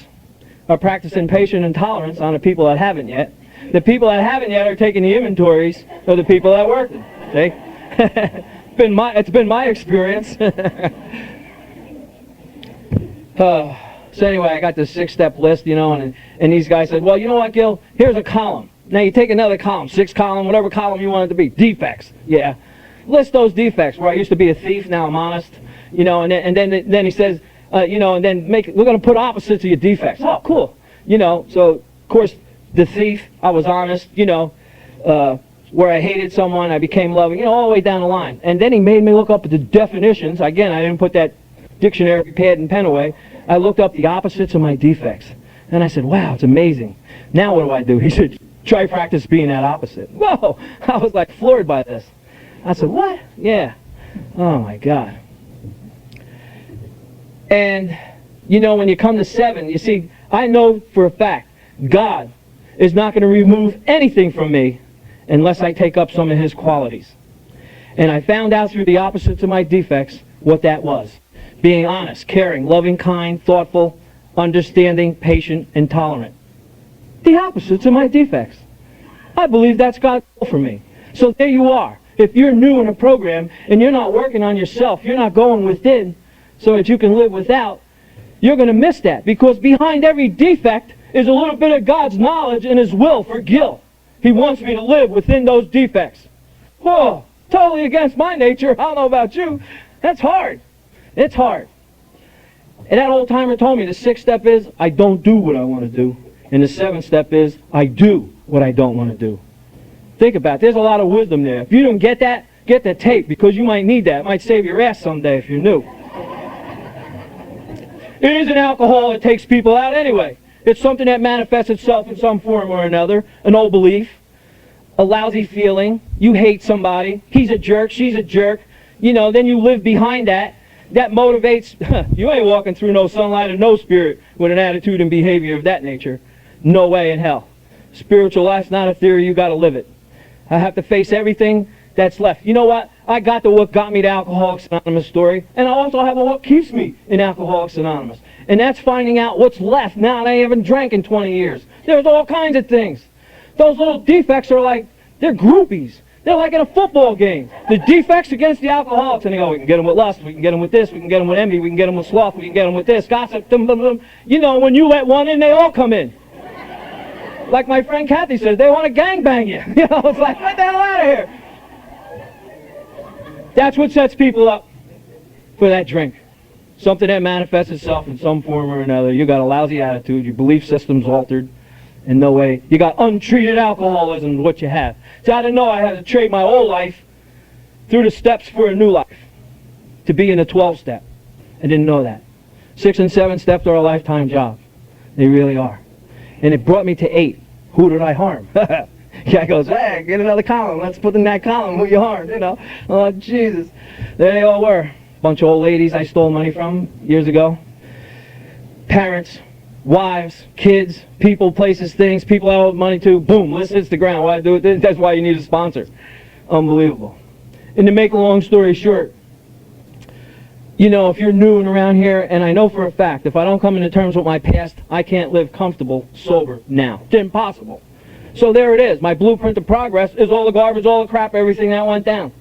are practicing patience and tolerance on the people that haven't yet. The people that haven't yet are taking the inventories of the people that worked it. See? It's been my experience. So anyway, I got this 6-step list, you know, and these guys said, well, you know what, Gill? Here's a column. Now you take another column, 6 column, whatever column you want it to be. Defects. Yeah. List those defects. Where I used to be a thief, now I'm honest. You know, and then he says, you know, and then we're going to put opposites of your defects. Oh, cool. You know, so of course the thief, I was honest. You know, where I hated someone, I became loving. You know, all the way down the line. And then he made me look up at the definitions. Again, I didn't put that dictionary pad and pen away. I looked up the opposites of my defects, and I said, wow, it's amazing. Now what do? He said, try practice being that opposite. Whoa! I was like floored by this. I said, what? Yeah. Oh my God. And you know, when you come to 7, you see, I know for a fact God is not going to remove anything from me unless I take up some of his qualities. And I found out through the opposites of my defects what that was. Being honest, caring, loving, kind, thoughtful, understanding, patient, and tolerant. The opposites of my defects. I believe that's God's will for me. So there you are. If you're new in a program and you're not working on yourself, you're not going within so that you can live without, you're going to miss that. Because behind every defect is a little bit of God's knowledge and his will for Gill. He wants me to live within those defects. Whoa, totally against my nature. I don't know about you. That's hard. It's hard. And that old timer told me the 6th step is I don't do what I want to do. And the 7th step is I do what I don't want to do. Think about it. There's a lot of wisdom there. If you don't get that, get the tape because you might need that. It might save your ass someday if you're new. It isn't alcohol that takes people out anyway. It's something that manifests itself in some form or another. An old belief, a lousy feeling. You hate somebody. He's a jerk. She's a jerk. You know, then you live behind that. That motivates. You ain't walking through no sunlight or no spirit with an attitude and behavior of that nature. No way in hell. Spiritual life's not a theory. You got to live it. I have to face everything that's left. You know what? I got the what got me to Alcoholics Anonymous story, and I also have a what keeps me in Alcoholics Anonymous. And that's finding out what's left now that I haven't drank in 20 years. There's all kinds of things. Those little defects are like, they're groupies. They're like in a football game. The defects against the alcoholics, and they go, we can get them with lust, we can get them with this, we can get them with envy, we can get them with sloth, we can get them with this, gossip, dum, dum, dum. You know, when you let one in, they all come in. Like my friend Kathy says, they want to gangbang you. You know, it's like, get the hell out of here. That's what sets people up for that drink. Something that manifests itself in some form or another. You got a lousy attitude, your belief system's altered. In no way. You got untreated alcoholism is what you have. So I didn't know I had to trade my old life through the steps for a new life. To be in a 12-step. I didn't know that. 6 and 7 steps are a lifetime job. They really are. And it brought me to 8. Who did I harm? Guy goes, hey, get another column. Let's put in that column who you harmed, you know. Oh, Jesus. There they all were. Bunch of old ladies I stole money from years ago. Parents wives, kids, people, places, things, people I owe money to, boom, list hits the ground. Why do it? That's why you need a sponsor. Unbelievable. And to make a long story short, you know, if you're new and around here, and I know for a fact, if I don't come into terms with my past, I can't live comfortable, sober now. It's impossible. So there it is. My blueprint of progress is all the garbage, all the crap, everything that went down.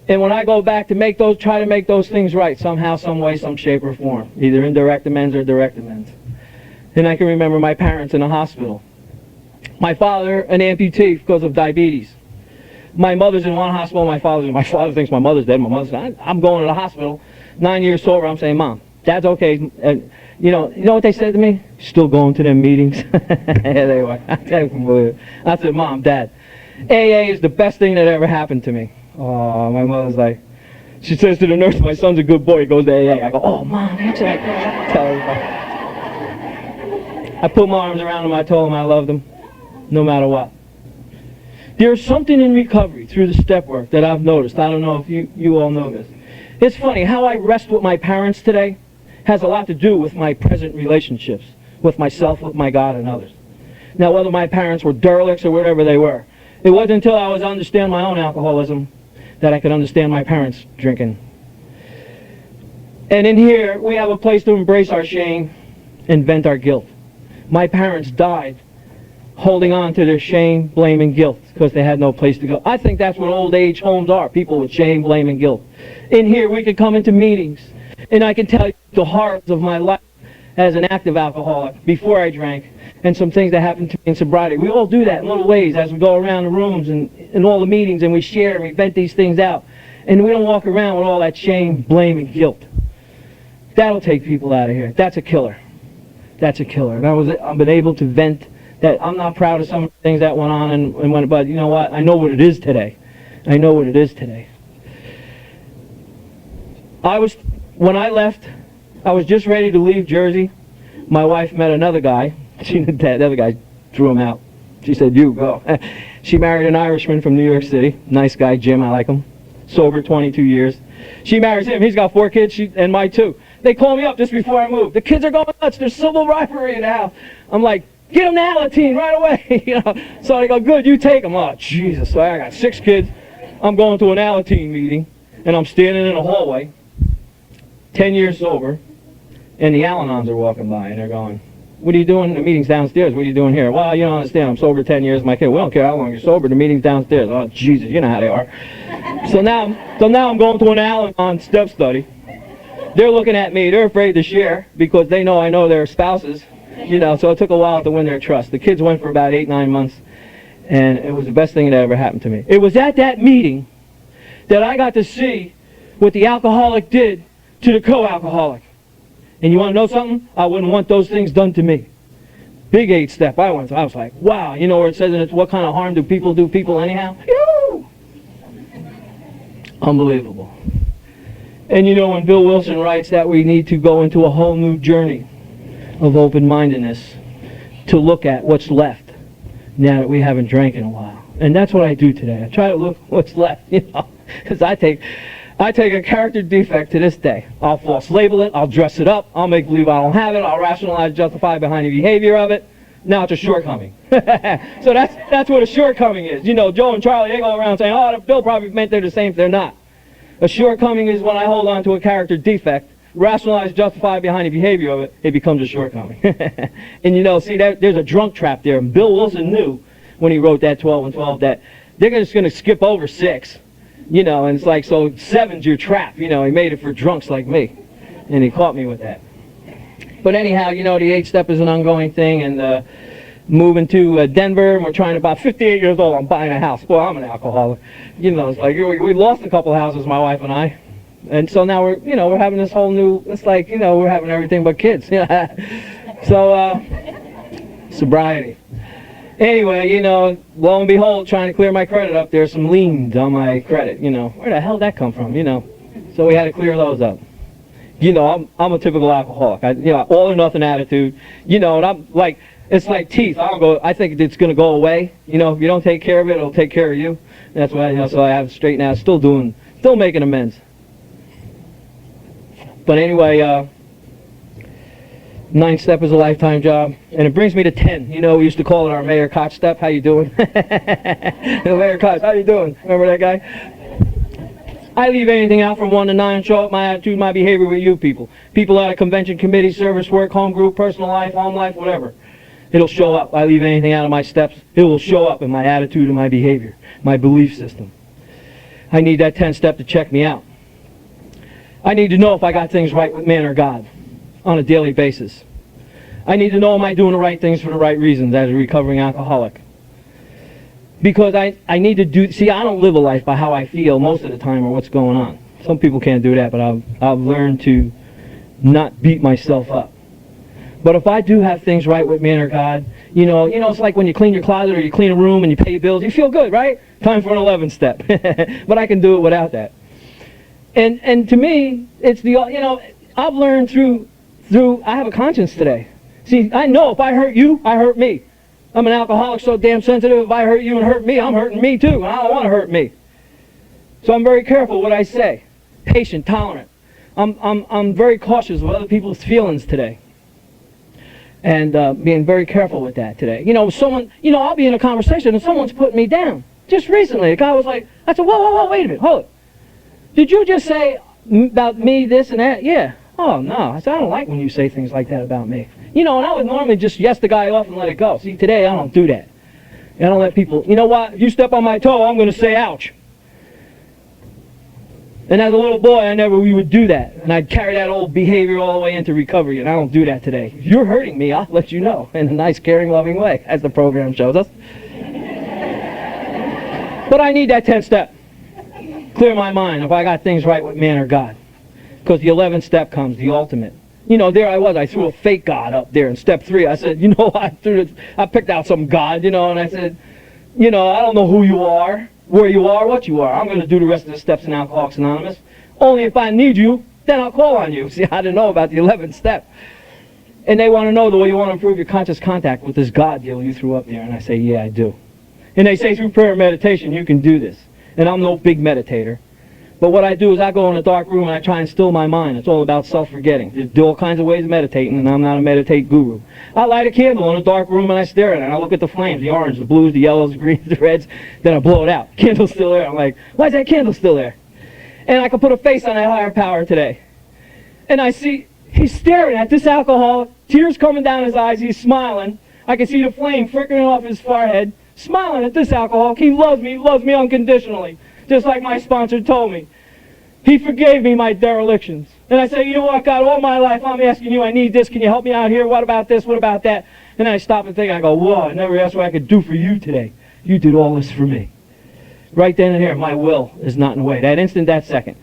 And when I go back to make those, try to make those things right, somehow, some way, some shape or form, either indirect amends or direct amends. And I can remember my parents in the hospital. My father, an amputee because of diabetes. My mother's in one hospital, my father thinks my mother's dead, my mother's not. I'm going to the hospital, 9 years sober, I'm saying, Mom, Dad's okay. You know what they said to me? Still going to them meetings? Yeah, they were. I can't believe it. I said, Mom, Dad, AA is the best thing that ever happened to me. Oh, my mother's like, she says to the nurse, my son's a good boy, he goes to AA. I go, oh, Mom, that's what I tell everybody. I put my arms around him, I told him I loved him, no matter what. There's something in recovery through the step work that I've noticed. I don't know if you all know this. It's funny, how I rest with my parents today has a lot to do with my present relationships, with myself, with my God, and others. Now, whether my parents were derelicts or whatever they were, it wasn't until I was understand my own alcoholism that I could understand my parents drinking. And in here, we have a place to embrace our shame and vent our guilt. My parents died holding on to their shame, blame, and guilt because they had no place to go. I think that's what old age homes are, people with shame, blame, and guilt. In here, we could come into meetings, and I can tell you the horrors of my life as an active alcoholic before I drank, and some things that happened to me in sobriety. We all do that in little ways as we go around the rooms and in all the meetings, and we share and we vent these things out. And we don't walk around with all that shame, blame, and guilt. That'll take people out of here. That's a killer. That's a killer. And I've been able to vent that. I'm not proud of some of the things that went on and went, but you know what? I know what it is today. I know what it is today. When I left, I was just ready to leave Jersey. My wife met another guy. The other guy threw him out. She said, you go. She married an Irishman from New York City. Nice guy, Jim, I like him. Sober 22 years. She marries him. He's got 4 kids, and mine too. They call me up just before I moved. The kids are going nuts. There's civil rivalry in the house. I'm like, get them to Alateen right away. You know? So they go, good, you take them. Oh, Jesus. So I got 6 kids. I'm going to an Alateen meeting, and I'm standing in a hallway, 10 years sober, and the Al-Anons are walking by, and they're going, what are you doing? The meeting's downstairs. What are you doing here? Well, you don't understand. I'm sober 10 years. My kid, we don't care how long you're sober. The meeting's downstairs. Oh, Jesus, you know how they are. So now I'm going to an Al-Anon step study. They're looking at me. They're afraid to share because they know I know their spouses. You know, so it took a while to win their trust. The kids went for about 8-9 months, and it was the best thing that ever happened to me. It was at that meeting that I got to see what the alcoholic did to the co-alcoholic. And you want to know something? I wouldn't want those things done to me. Big 8-step I went to. I was like, wow. You know where it says in it, what kind of harm do people anyhow? Yoo! Unbelievable. And you know when Bill Wilson writes that we need to go into a whole new journey of open-mindedness to look at what's left now that we haven't drank in a while. And that's what I do today. I try to look what's left, you know, because I take a character defect to this day. I'll false label it, I'll dress it up, I'll make believe I don't have it, I'll rationalize, justify behind the behavior of it. Now it's a shortcoming. So that's what a shortcoming is. You know, Joe and Charlie, they go around saying, oh, Bill probably meant they're the same. They're not. A shortcoming is when I hold on to a character defect, rationalize, justify behind the behavior of it, it becomes a shortcoming. And you know, see, there's a drunk trap there. And Bill Wilson knew when he wrote that 12 and 12 that they're just going to skip over 6. You know, and it's like, so 7's your trap. You know, he made it for drunks like me. And he caught me with that. But anyhow, you know, the 8-step is an ongoing thing. And moving to Denver, and we're trying, about 58 years old, I'm buying a house. Well, I'm an alcoholic. You know, it's like, we lost a couple houses, my wife and I. And so now we're having this whole new, it's like, you know, we're having everything but kids. So, sobriety. Anyway, you know, lo and behold, trying to clear my credit up, there's some liens on my credit, you know. Where the hell did that come from, you know? So we had to clear those up. You know, I'm a typical alcoholic. You know, all or nothing attitude. You know, and I'm like, it's like teeth. I think it's going to go away. You know, if you don't take care of it, it'll take care of you. That's why, you know, so I have it straightened out. Still making amends. But anyway, 9th step is a lifetime job. And it brings me to 10. You know, we used to call it our Mayor Koch step. How you doing? Mayor Koch, how you doing? Remember that guy? I leave anything out from 1 to 9, show up my attitude, my behavior with you people. People at a convention, committee, service, work, home group, personal life, home life, whatever. It'll show up. I leave anything out of my steps. It will show up in my attitude and my behavior, my belief system. I need that 10th step to check me out. I need to know if I got things right with man or God on a daily basis. I need to know, am I doing the right things for the right reasons as a recovering alcoholic? Because I need to do, see, I don't live a life by how I feel most of the time or what's going on. Some people can't do that, but I've learned to not beat myself up. But if I do have things right with man or God, you know, it's like when you clean your closet or you clean a room and you pay your bills, you feel good, right? Time for an 11th step. But I can do it without that. And to me, it's the, you know, I've learned through, I have a conscience today. See, I know if I hurt you, I hurt me. I'm an alcoholic, so damn sensitive. If I hurt you and hurt me, I'm hurting me too, and I don't want to hurt me. So I'm very careful what I say. Patient, tolerant. I'm very cautious of other people's feelings today. And being very careful with that today. You know, someone, you know, I'll be in a conversation and someone's putting me down. Just recently, a guy was like, I said, whoa, wait a minute, hold it. Did you just say about me this and that? Yeah. Oh, no. I said, I don't like when you say things like that about me. You know, and I would normally just yes the guy off and let it go. See, today I don't do that. I don't let people, you know what, if you step on my toe, I'm going to say ouch. And as a little boy, we would do that. And I'd carry that old behavior all the way into recovery, and I don't do that today. If you're hurting me, I'll let you know in a nice, caring, loving way, as the program shows us. But I need that 10th step. Clear my mind if I got things right with man or God. Because the 11th step comes, the ultimate. You know, there I was, I threw a fake God up there in step 3. I said, you know, I picked out some God, you know, and I said, you know, I don't know who you are, where you are, what you are. I'm going to do the rest of the steps in Alcoholics Anonymous. Only if I need you, then I'll call on you. See, I didn't know about the 11th step. And they want to know the way you want to improve your conscious contact with this God deal you threw up there. And I say, yeah, I do. And they say through prayer and meditation, you can do this. And I'm no big meditator. But what I do is I go in a dark room and I try and still my mind. It's all about self-forgetting. There's all kinds of ways of meditating, and I'm not a meditate guru. I light a candle in a dark room and I stare at it, and I look at the flames, the orange, the blues, the yellows, the greens, the reds, then I blow it out. Candle's still there. I'm like, why is that candle still there? And I can put a face on that higher power today. And I see, he's staring at this alcoholic, tears coming down his eyes, he's smiling. I can see the flame flickering off his forehead, smiling at this alcoholic. He loves me unconditionally. Just like my sponsor told me. He forgave me my derelictions. And I say, you know what, God, all my life I'm asking you, I need this, can you help me out here? What about this? What about that? And then I stop and think, I go, whoa, I never asked what I could do for you today. You did all this for me. Right then and there, my will is not in the way. That instant, that second.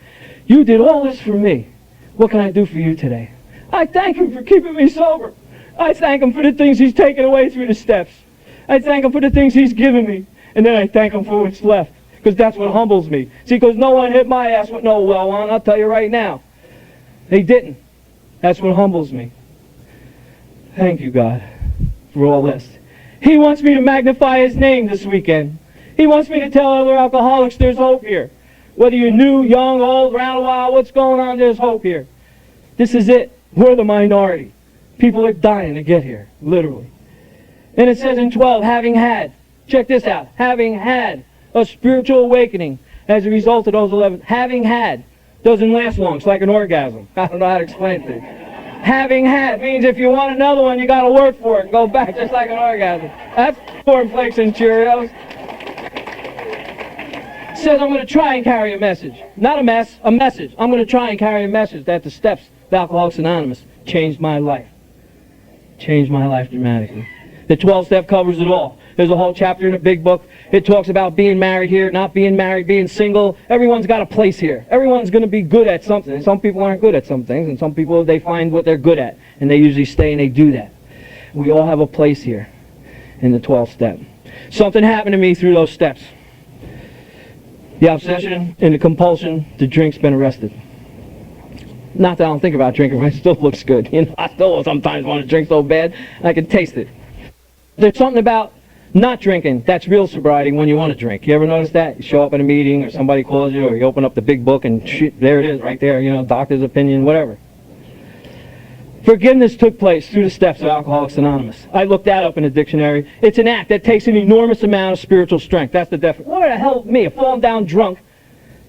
You did all this for me. What can I do for you today? I thank him for keeping me sober. I thank him for the things he's taken away through the steps. I thank him for the things he's given me. And then I thank him for what's left. Because that's what humbles me. See, because no one hit my ass with no well on, I'll tell you right now. They didn't. That's what humbles me. Thank you, God, for all this. He wants me to magnify his name this weekend. He wants me to tell other alcoholics there's hope here. Whether you're new, young, old, around a while, what's going on, there's hope here. This is it. We're the minority. People are dying to get here, literally. And it says in 12, having had, check this out, having had a spiritual awakening as a result of those 11. Having had doesn't last long. It's like an orgasm. I don't know how to explain it to you. Having had means if you want another one, you got to work for it and go back, just like an orgasm. That's cornflakes and Cheerios. It says I'm going to try and carry a message. Not a mess, a message. I'm going to try and carry a message that the steps of Alcoholics Anonymous changed my life. Changed my life dramatically. The 12-step covers it all. There's a whole chapter in the big book. It talks about being married here, not being married, being single. Everyone's got a place here. Everyone's going to be good at something. And some people aren't good at some things, and some people, they find what they're good at, and they usually stay and they do that. We all have a place here in the 12th step. Something happened to me through those steps. The obsession and the compulsion to drink's been arrested. Not that I don't think about drinking, but it still looks good. You know, I still sometimes want to drink so bad, I can taste it. There's something about not drinking that's real sobriety when you want to drink. You ever notice that? You show up in a meeting or somebody calls you or you open up the big book and shit, there it is right there, you know, doctor's opinion, whatever. Forgiveness took place through the steps of Alcoholics Anonymous. I looked that up in the dictionary. It's an act that takes an enormous amount of spiritual strength. That's the definition. What the hell, me, a fallen down drunk,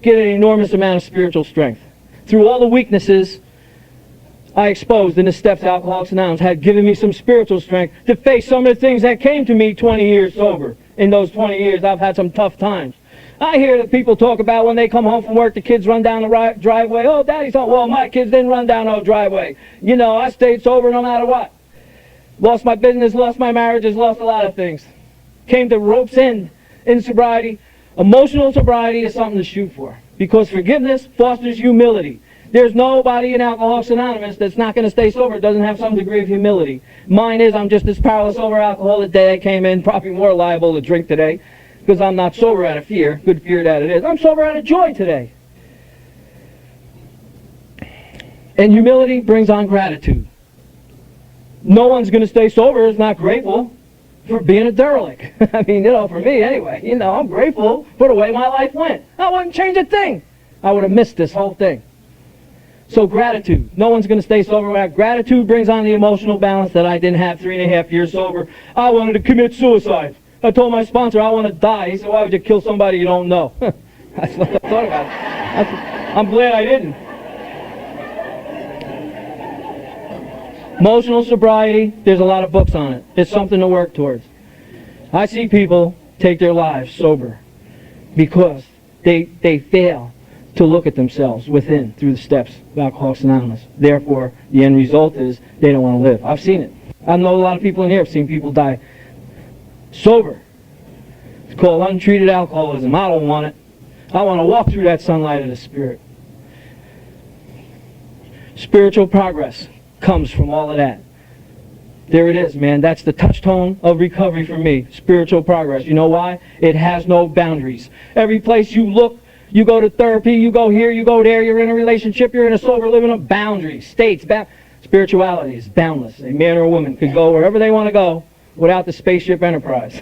get an enormous amount of spiritual strength. Through all the weaknesses I exposed in the steps of Alcoholics Anonymous had given me some spiritual strength to face some of the things that came to me 20 years sober. In those 20 years, I've had some tough times. I hear that people talk about when they come home from work, the kids run down the driveway. Oh, Daddy's home. Well, my kids didn't run down no driveway. You know, I stayed sober no matter what. Lost my business, lost my marriages, lost a lot of things. Came to rope's end in sobriety. Emotional sobriety is something to shoot for, because forgiveness fosters humility. There's nobody in Alcoholics Anonymous that's not going to stay sober that doesn't have some degree of humility. Mine is I'm just as powerless over alcohol the day I came in, probably more liable to drink today, because I'm not sober out of fear, good fear that it is. I'm sober out of joy today. And humility brings on gratitude. No one's going to stay sober who's not grateful for being a derelict. I mean, you know, for me anyway, you know, I'm grateful for the way my life went. I wouldn't change a thing. I would have missed this whole thing. So gratitude. No one's going to stay sober without gratitude. Brings on the emotional balance that I didn't have 3.5 years sober. I wanted to commit suicide. I told my sponsor I want to die. He said, why would you kill somebody you don't know? That's what I thought about it. I'm glad I didn't. Emotional sobriety, there's a lot of books on it. It's something to work towards. I see people take their lives sober because they fail to look at themselves within through the steps of Alcoholics Anonymous. Therefore, the end result is they don't want to live. I've seen it. I know a lot of people in here have seen people die sober. It's called untreated alcoholism. I don't want it. I want to walk through that sunlight of the Spirit. Spiritual progress comes from all of that. There it is, man. That's the touchstone of recovery for me. Spiritual progress. You know why? It has no boundaries. Every place you look, you go to therapy, you go here, you go there, you're in a relationship, you're in a sober living of boundaries, states. Spirituality is boundless. A man or a woman could go wherever they want to go without the spaceship Enterprise.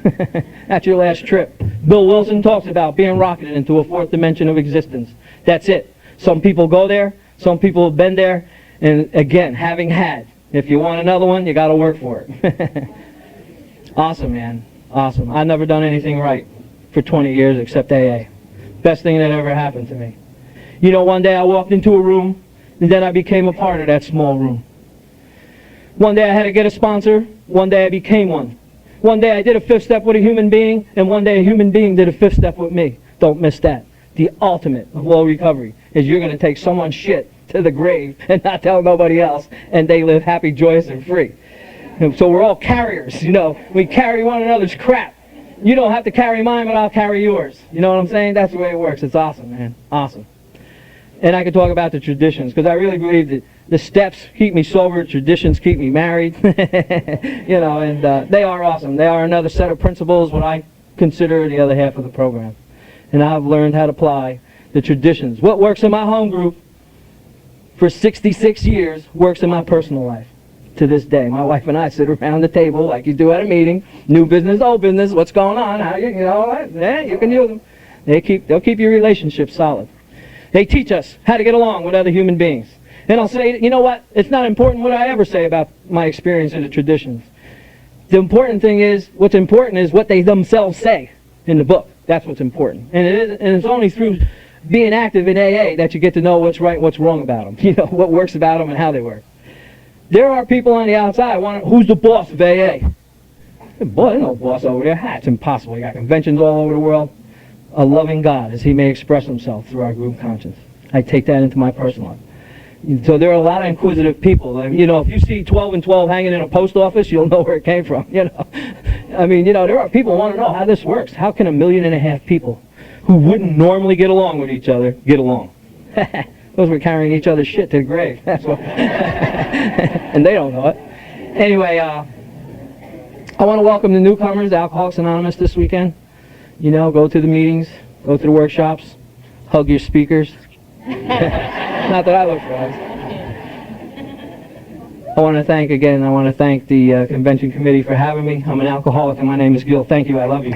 That's your last trip. Bill Wilson talks about being rocketed into a fourth dimension of existence. That's it. Some people go there, some people have been there, and again, having had. If you want another one, you got to work for it. Awesome, man. Awesome. I've never done anything right for 20 years except AA. Best thing that ever happened to me. You know, one day I walked into a room, and then I became a part of that small room. One day I had to get a sponsor, one day I became one. One day I did a fifth step with a human being, and one day a human being did a fifth step with me. Don't miss that. The ultimate of all recovery is you're going to take someone's shit to the grave and not tell nobody else, and they live happy, joyous, and free. And so we're all carriers, you know. We carry one another's crap. You don't have to carry mine, but I'll carry yours. You know what I'm saying? That's the way it works. It's awesome, man. Awesome. And I could talk about the traditions, because I really believe that the steps keep me sober, traditions keep me married. You know, and they are awesome. They are another set of principles, what I consider the other half of the program. And I've learned how to apply the traditions. What works in my home group for 66 years works in my personal life to this day. My wife and I sit around the table like you do at a meeting. New business, old business, what's going on? How you know, yeah, you can use them. They'll keep your relationship solid. They teach us how to get along with other human beings. And I'll say, you know what? It's not important what I ever say about my experience in the traditions. The important thing is, what's important is what they themselves say in the book. That's what's important. And it's only through being active in AA that you get to know what's right and what's wrong about them. You know, what works about them and how they work. There are people on the outside wondering, who's the boss of AA? Boy, there's no boss over there. It's impossible. You got conventions all over the world. A loving God, as he may express himself through our group conscience. I take that into my personal life. So there are a lot of inquisitive people. I mean, you know, if you see 12 and 12 hanging in a post office, you'll know where it came from, you know. I mean, you know, there are people who want to know how this works. How can 1.5 million people who wouldn't normally get along with each other get along? Those were carrying each other's shit to the grave. That's what. And they don't know it. Anyway, I want to welcome the newcomers, Alcoholics Anonymous, this weekend. You know, go to the meetings, go to the workshops, hug your speakers. Not that I look for us. I want to thank the convention committee for having me. I'm an alcoholic and my name is Gill. Thank you. I love you.